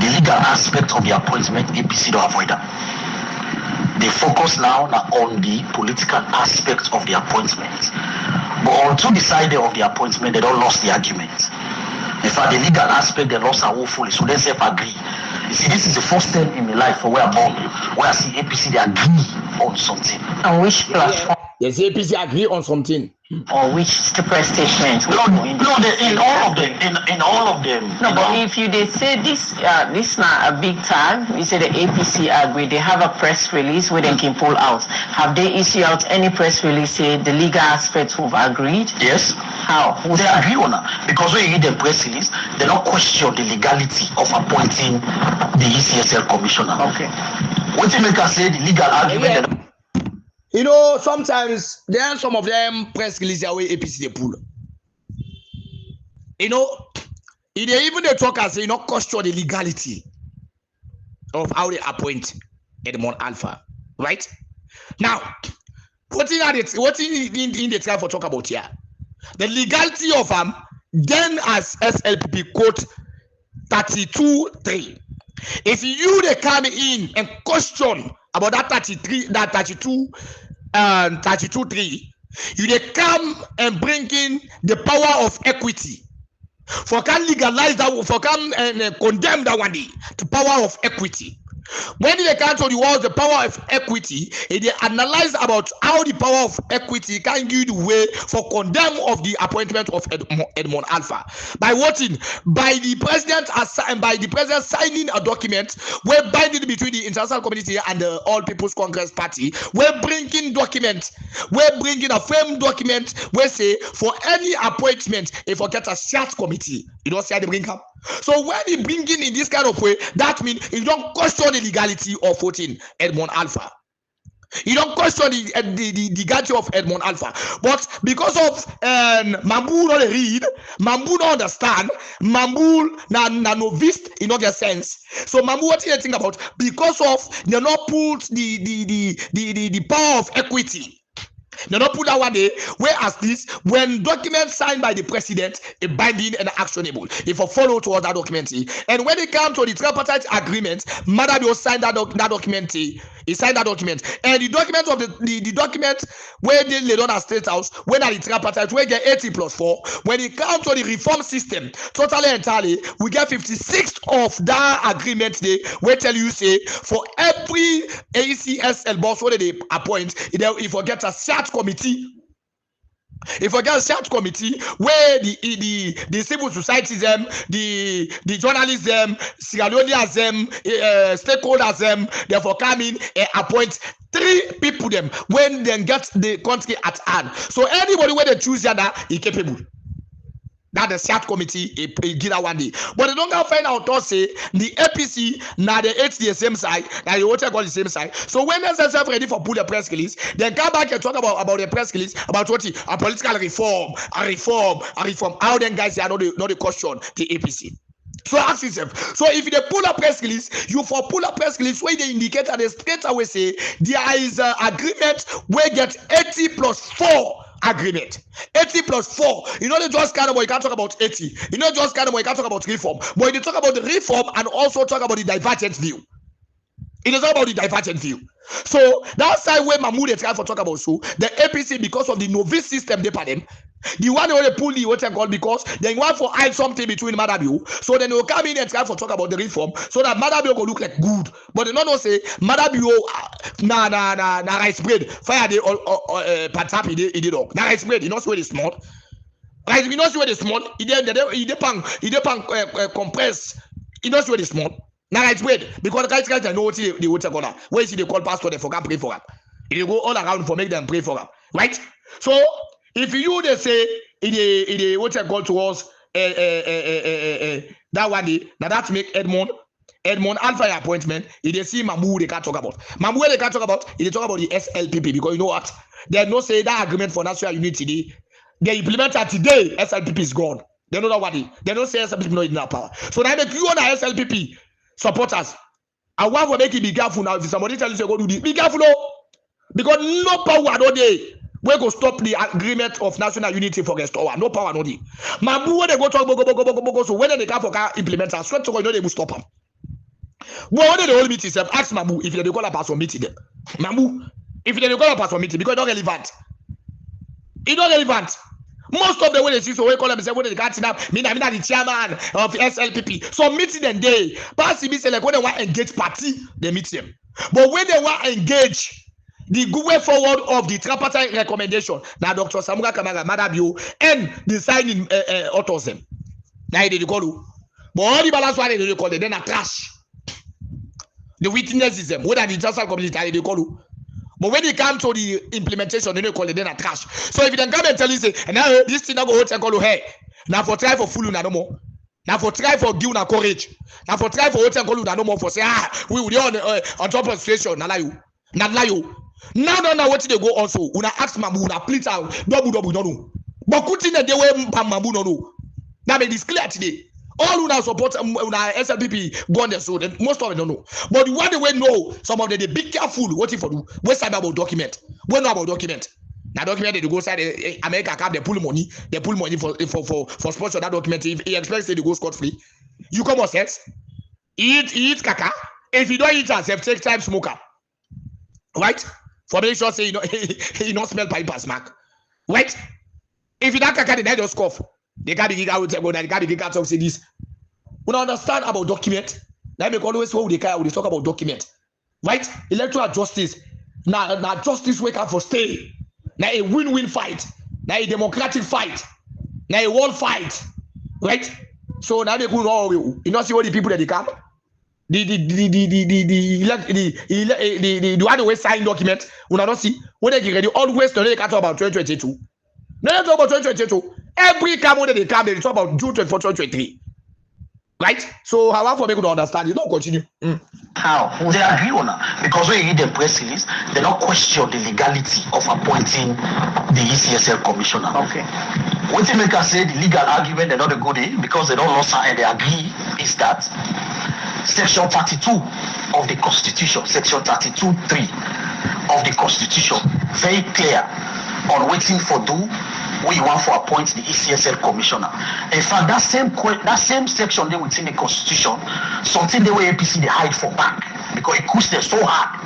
The legal aspect of the appointment, APC don't avoid that. They focus now on the political aspect of the appointment. But on two sides of the appointment, they don't lost the argument. In fact, the legal aspect, they lost are woefully, so they self-agree. You see, this is the first time in my life where I'm born, where I see APC, they agree on something. On which platform? Yes, APC agree on something. Or which statement? No, in all of them. In all of them. No, but if you they say this now a big time, you say the APC agree, they have a press release where they can pull out. Have they issued out any press release say the legal aspects who've agreed? Yes. How? They agree on that. Because when you read the press release, they don't question the legality of appointing the ECSL commissioner. Okay. What you make us say the legal argument? Yeah. You know, sometimes there are some of them press release away APC they pull. You know, even they talk as say, question the legality of how they appoint Edmond Alpha, right? Now, what in the try for talk about here? The legality of then as SLPP quote 32.3. If you they come in and question about that 32.3, you they come and bring in the power of equity. For can legalize that, for can condemn that one day, the power of equity. When they come to the world, the power of equity, they analyze about how the power of equity can give the way for condemn of the appointment of Edmond Alpha by voting by the president signing a document where binding between the international community and the All People's Congress Party. We're bringing a frame document where say for any appointment if you get a shared committee, you don't see how they bring up. So when you bring in this kind of way, that means you don't question the legality of voting Edmond Alpha. You don't question the legality of Edmond Alpha. But because of Mambu not read, Mambu not understand, Mambu na novice in no get sense. So Mambu what do you think about? Because of they not put the power of equity. They don't put that one there. Whereas this, when documents signed by the president, a binding and actionable. If I follow towards that document, and when it comes to the tripartite agreement, Madam will sign that document. He signed that document, and the document of the document where they laid on a state house, when at the tripartite, we get 80+4. When it comes to the reform system, totally entirely, we get 56 of that agreement. They will tell you say for every ACSL boss what they appoint, if we get a search committee. If we get a search committee where the civil society them, the journalists them, Sierra Leoneans them, stakeholders them, therefore come in and appoint 3 people them when they get the country at hand. So anybody where they choose that is capable. That the search committee give that one day. But they don't go find out to say the APC now the the same side, now you want to go the same side. So when they're ready for pull the press release, then come back and talk about the press release about what a political reform. How then guys they are not the question the APC. So ask yourself. So if they pull a press release, you for pull a press release where they indicate that they straight away say there is an agreement where get 80+4. Agreement 80+4. You know they just kind of you can't talk about 80. You know just kind of you can't talk about reform. But you talk about the reform and also talk about the divergent view. It is all about the divergent view. So that's why when MUMU they try for talk about so the APC because of the novice system they pay them. The one they pull the what called because they want to hide something between Madabio. So then they will come in and try for talk about the reform so that Madabio go look like good. But they don't say Madabio na rice bread fire the patap he did dog. Na rice bread, you know where it's small. Rice you know where it's small. He compress. You know where it's small. Na rice bread because guys I know what the what's gonna where is they call pastor they forgot pray for him. They go all around for make them pray for him. Right? So if you they say it what I call towards that one day, now that make Edmond Alpha appointment, they see MUMU they can't talk about. MUMU they can't talk about, they talk about the SLPP because you know what? They no say that agreement for national unity they implement it today, SLPP is gone. They know that what they don't say SLPP no in that power. So now make you on the SLPP supporters. I want to make it be careful now. If somebody tells you go do this, be careful no, because no power no day. We go stop the agreement of national unity for restore. No power, no day. MUMU when they go talk, go. So when they come for implement, I swear to God, you know they will stop them. But when they all meet itself, ask MUMU if they call a person meeting them. MUMU, if they call a person meeting because it's not relevant. It's not relevant. Most of the way they see so we call them say when they can't up, me the chairman of SLPP. So meeting them day. Pass me say like when they want engage party, they meet them. But when they want engage the good way forward of the tripartite recommendation, now Dr. Samuga Kamara, Madabio, and the signing authors them. Now they call you. But all the balance one they call them, then a trash. The witnesses them, whether the international community they call you. But when it comes to the implementation, they don't call it then a trash. So if you then come and tell you say, and now this thing not go out and call you hey, now for try for fool no more. Now for try for give na courage. Now for try for out and call you no more for say we will on top of the situation. Now you. Now, what did they go also? Una ask MUMU, una please out, double, no. But couldn't they way MUMU no. That made this clear today. All una support una SLPP gone there, so most of them don't know. But the one they will know, some of them they be careful what if for do. What's about document? We know about document. Now document they go side America cap they pull money for sponsor that document. If he expects they go scot free, you come on sex, eat kaka. If you don't eat yourself, take time smoker. Right? For make sure say you don't smell pipe smack. Right? If you don't kaka, they just cough. They can't be out go. They can't be out of say this. We don't understand about document. Now make always what they talk about document. Right? Electoral justice. Now justice wake up for stay. Now a win-win fight. Now a democratic fight. Now a world fight. Right? So now they go know you know see what the people that they come. The one who sign document, we don't see when they get ready. Always they can't talk about 2022. No, they talk about 2022. Every time when they come, they talk about June 24, 2023. Right? So how for me to understand? You don't continue. How? They agree on that because when you read the press release, they don't question the legality of appointing the ECSL commissioner. Okay. What they make us say the legal argument they not a good day because they don't know and they agree is that Section 32 of the Constitution, Section 32(3) of the Constitution, very clear on waiting for do we want to appoint the ECSL commissioner. In fact, that same section there within the constitution, something they were APC they hide for back because it pushed them so hard.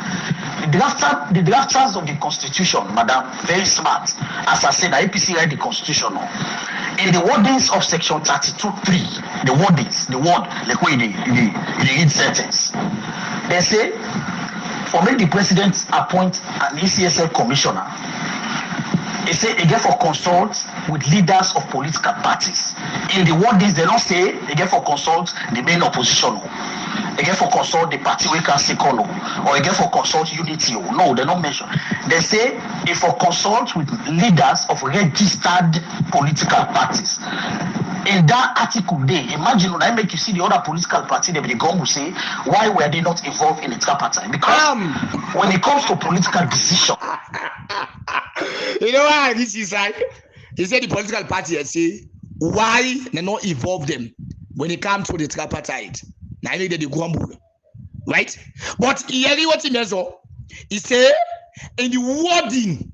The drafters of the constitution, madam, very smart. As I said, the APC read the constitution. In the wordings of section 32.3, the word, like where they read sentence, they say, for make the president appoint an ECSL commissioner, they say again for consult with leaders of political parties. In the wordings, they don't say again for consult the main opposition. Again for consult the party we can see or again for consult unity. No, they don't mention. They say if for consult with leaders of registered political parties. In that article there, imagine when I make you see the other political party, they go will say, why were they not involved in the tripartite? Because when it comes to political decision, you know why this is like? He said the political party say why they not involve them when it comes to the tripartite. Now they grumble, right? But here what he means, he say in the wording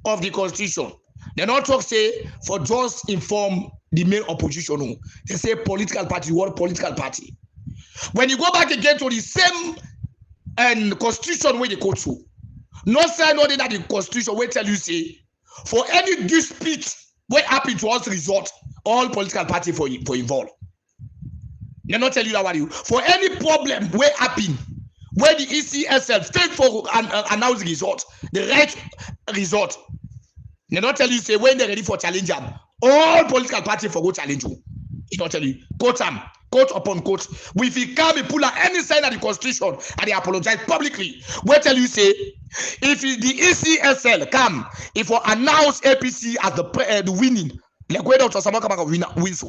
of the constitution, they not talk say for just inform the main opposition. They say political party, what political party? When you go back again to the same constitution where they go to, no sign other than the constitution where tell you say for any dispute where happen to us resort, all political party for involved. They not tell you that what you for any problem where happen where the ECSL fail for announce result, the right result. They not tell you say when they're ready for challenge them, all political party for go challenge you. He not tell you quote upon quote. If he come and pull out any sign of the constitution and they apologize publicly, we tell you say if the ECSL come, if we announce APC as the winning, like where Dr. Samaka wins.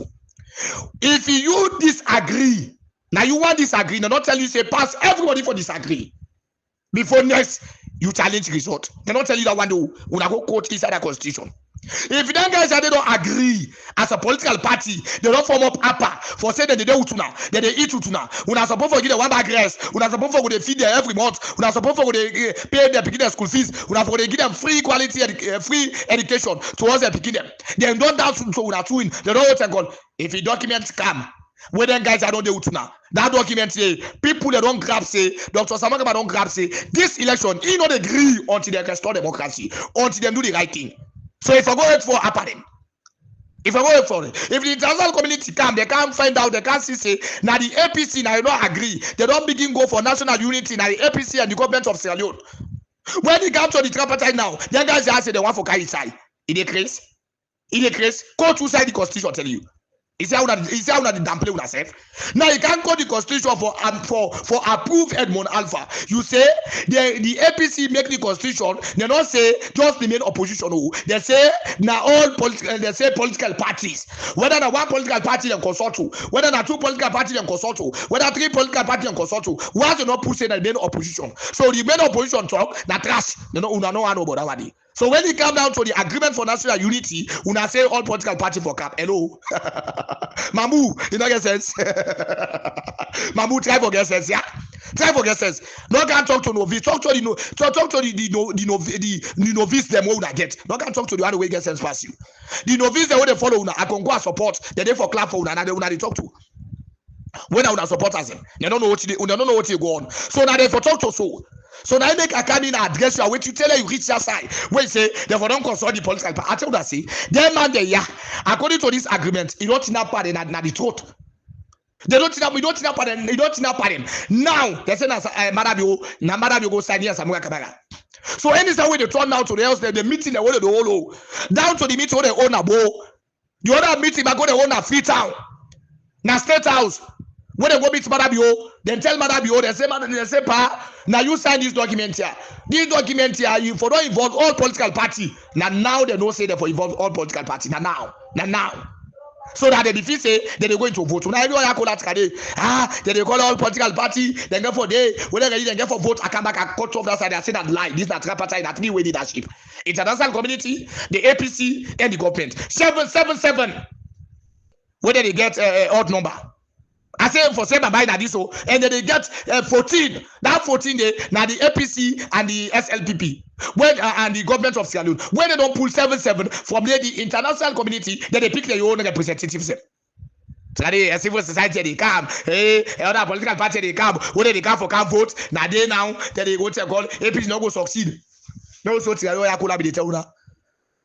If you disagree, now you want disagree, they not tell you say pass everybody for disagree. Before next you challenge result. They not tell you that one do when I go quote inside the constitution. If them guys they don't agree as a political party, they don't form up upper for say that they don't utuna, that they eat utuna. When I supposed to give them one bag rice, when I supposed to feed them every month, when I supposed to pay their school fees, when I supposed to give them free quality free education towards their picking them. They don't dance so when I doing, they don't want God. If the documents come, when them guys are not the utuna, that document say people they don't grab say Dr. Samaka don't grab say this election he not agree until they restore democracy, until they do the right thing. So if I go for apparent, if the international community come, they can't find out, they can't see now the APC now you don't agree, they don't begin go for national unity now the APC and the government of Sierra Leone. When they come to the tripartite now, the guys they say they want for carry side. It decrease. Go to side the constitution tell you. Is how that the downplay with herself. Now you can't call the constitution for approve Edmond Alpha. You say the APC make the constitution. They don't say just the main opposition. They say now all political parties. Whether na one political party them consult to, whether na two political parties them consult to, whether three political parties them consult to. Why you not push in the main opposition? So the main opposition talk na trash. They no una no know about that. So when it come down to the agreement for national unity, una say all political party for cap. Hello, Mamu, you don't get sense. Mamu, try for get sense, yeah. Try for get sense. No can talk to novice. Talk to the novice them who una get. No can talk to the one who get sense pass you. The novice they will follow una. I can go and support. They for clap for una. And they una they talk to. When una supporters them, they don't know what they go on. So now they for talk to so. So now make a come in and address you. Wait, you tell you reach your side. When say they for don't consult the political party. I tell you that say them man they yeah. According to this agreement, you don't know part na the truth. They don't know. We don't know part. They don't know part. Now they say na Madabio go sign here Samuel Kabaga. So anytime when they turn now to the house, the meeting they hold the whole down to the meeting where they own a bow. The other meeting I go they own a free town. Na state house. When they go meet Madabio, then tell Madabio, they say, pa, now you sign this document here. This document here, you for don't involve all political party. Now they don't say they for involve all political party. Now. So that they defeat say that they're going to vote. Now everyone call that they call all political party, then go for day, when they get for vote, I come back and cut off that side. I say that lie. This is not tripartite, that three-way leadership. International community, the APC, and the government. 777. Whether they get odd number. I say for 7 by this and then they get 14. That 14 day now the APC and the SLPP. When and the government of Sierra Leone, when they don't pull 7-7 from the international community, then they pick their own representatives. A civil society they come, other political party they come, when they come for come vote, now they go to call APC not go succeed. No, so I could be the town.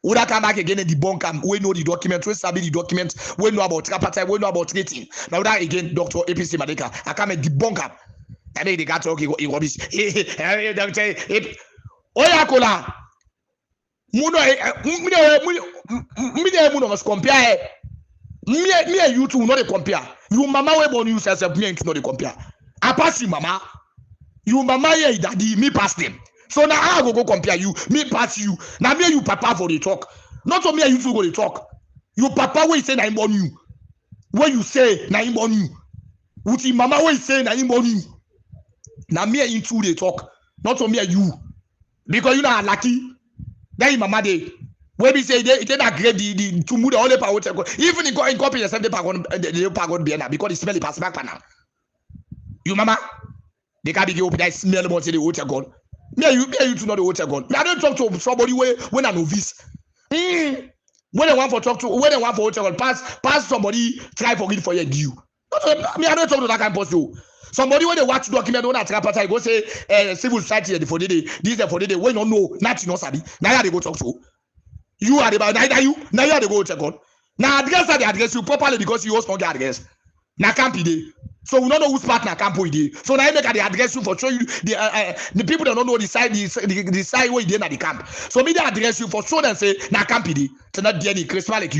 Would I come back again and debunk them? We know the document, we sabi the document, we know about tripartite, we know about rating. Now that again, Dr. APC Malika, I come and debunk them. And then they got talking rubbish. Oyakola, Muno must compare. Me and you two not compare. You mama we born you yourself, me and you not compare. I pass you mama. You mama ye daddy, me pass them. So now I go compare you, me pass you. Now me and you papa for the talk. Not for me and you two go the talk. You papa when you say na him born you. When you say na him born you. Uti mama when you say na him born you. Now me and you two they talk. Not for me and you. Because you know lucky. Then mama they. When we say they not grade the to move the only power even in copy yourself the power bien because the smell it pass back now. You mama, they can't be open that smell more to the water gun. Me you to know the water gun. I don't talk to somebody when I novice. When they want for talk to when they want for water gun, pass somebody try for it for your due. Me I don't talk to that kind of person. Somebody when they watch document on that tripartite go say civil society for the day this for the day when you know nothing no sabi. Now they go talk to. You are the neither you are the go check on. Now address you properly because you also not get address. Now can't be there. So we don't know whose partner can't put it. So now I make the address you for show you the people that don't know the side where you at the camp. So me the address you for show them say now can't be there. To not be any Christmas like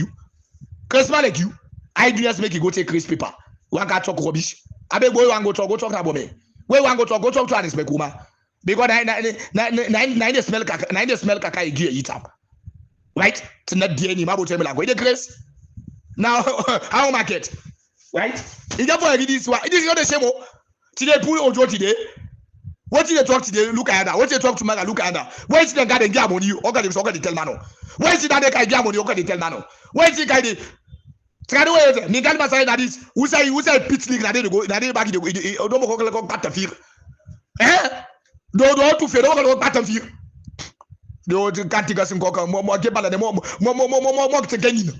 you. Ideas make you go take Chris paper. One can talk rubbish. I beg boy one go talk about me. Where one go talk to Anis Bekuma. Because I smell kaka eat up. Right? To not be any mabo tell me like where the grace. Now how market? Right? It's not for this one. It is not the same. Today pull Ojo today. What did they talk today? Look at that. What they talk to Maga? Look at that. Where is the guy that get money? Okay, they tell Mano. Where is the guy that get money? Okay, they tell Mano. Where is the guy that? Try to wait. Minkailou Masai that is. Who say pitch league? That they go. That they back. Don't go battlefield. Don't to fail. Don't go battlefield. They can't take us in coca. More get bala. More to gain.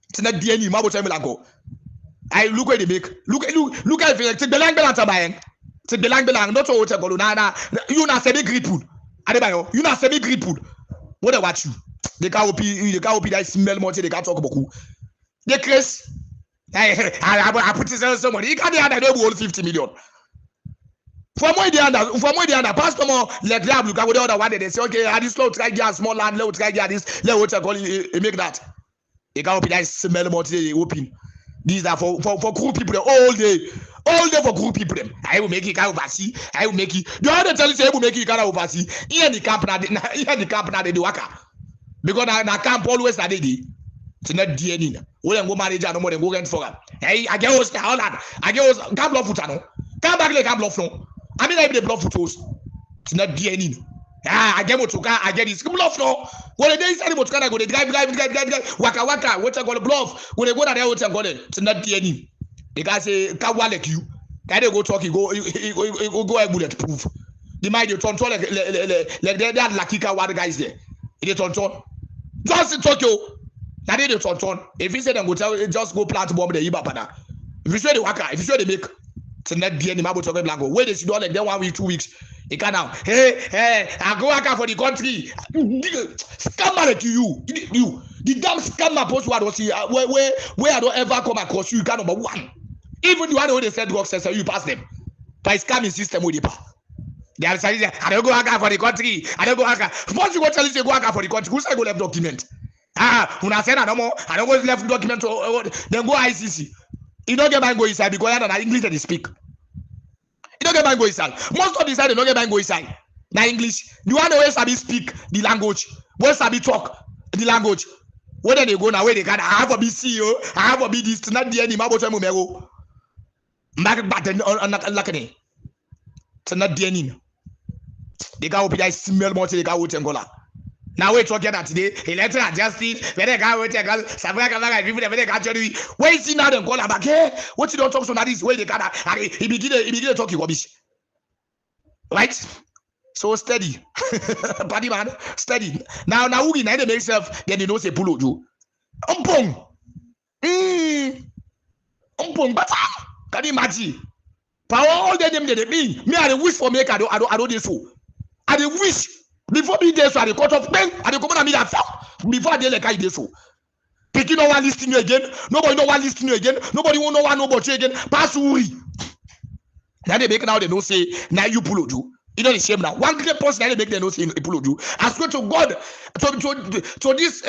It's not the any. Mabo tell me like go. I look where they make. Look at it. Take the lang balance buying. Take the lang balance. Not so hotel go. Na. You na semi grateful. Adebayo. You na semi grateful. What they watch you? They can't open that smell more. They can't talk about who. They crazy. I put this on somebody. You can't be under the 50 million. From where they under, Pastor more let them look at the other one. They say, okay, I this low try get small land, low try get this, let what call it make that. They can't open that smell more. They open. These are for group people all day for group people. I will make it kind of oversee. I will make it. The other tell you say I will make it kind of oversee. Here the camp now they do work. Because na camp always na they do. It's not DNA. We don't go manager no more than go rent for them. Hey, I get us the Holland. I get us can't bluff foot no. Come back like can't bluff no. I mean I be the bluff foot. It's not DNA. I get what to car. I get this bluff no. When they inside the motor car, go they drive. Waka. What I go bluff. When they go there, what I go there. It's not DNA. The guy say can't like you. Then they go talk. He go bulletproof. The mind you turn like they are lucky car. What the guys there? They turn. Just in Tokyo. Now they turn. If you say them go tell, just go plant bomb the Ibapada. If you say the waka, if you say they make, it's not be any mabo to blanco. Wait, they should do like then 1 week, 2 weeks. They can now. Hey, I go waka for the country. Scammer like you. The damn scammer post what was here. Where I don't ever come across you. You can number one. Even the one who they said God says you pass them. By scamming system with the power. They are saying, I don't go waka for the country. I don't go waka. Once you go tell you say go waka for the country, who's I go left document? When I said I don't know, I don't go left document then go ICC. You don't get by go inside because I English that they speak. You don't get by go inside. Most of the side they don't get by go inside. Now English. The one who sabi speak the language, who sabi talk the language. Where they go now, where they can I have a be CEO, I have a be this, not the enemy about them go. Market button on lucky. It's not the enemy. They got to be smell more they got to Angola. Now we're talking about today, electoral justice, when they got to people that got to where is he now? Then call back. Hey, what you don't talk so that is where they got he begin to talk rubbish. Right? So steady. Party man, steady. Now we need to make self, then you know say pull ojo. Umpong. Umpong bata. Can you imagine? Power all them they mean. Me I wish for make I don't this so. I dey wish before me dey so I dey cut off pen. I dey come on me that before I dey like I dey so. Picking no one listening you again. Nobody no one listening you again. Nobody won't know one nobody again. Pass uri. Now they make now they don't say now you pull ojo. You know the shame now. One great person that they make them know say pull ojo. I swear to God to this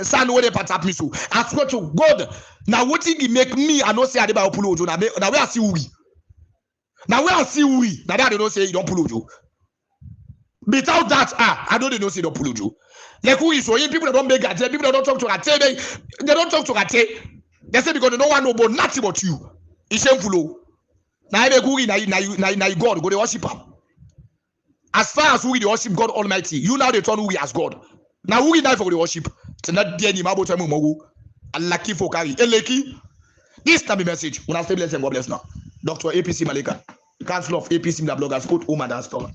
son where they part me so. I swear to God. Now what thing he make me I know say I dey pull ojo. Now where I see uri. Now where I see uri. Now they don't say you don't pull ojo. Without that, I don't know say you don't pull ojo. Like who is so people that don't make it, people that don't talk to Ate, they don't talk to Ate. They say because they don't want no but nothing but you. It's shameful. Now you God go to worship him. As far as we the worship God Almighty, you now they turn we as God. Now we die for the worship. It's not the any mabo tell me Allah keep for carry. Eleki. This time message. When I say bless and God bless now. Dr. APC Malika, Council of APC the bloggers put home and store.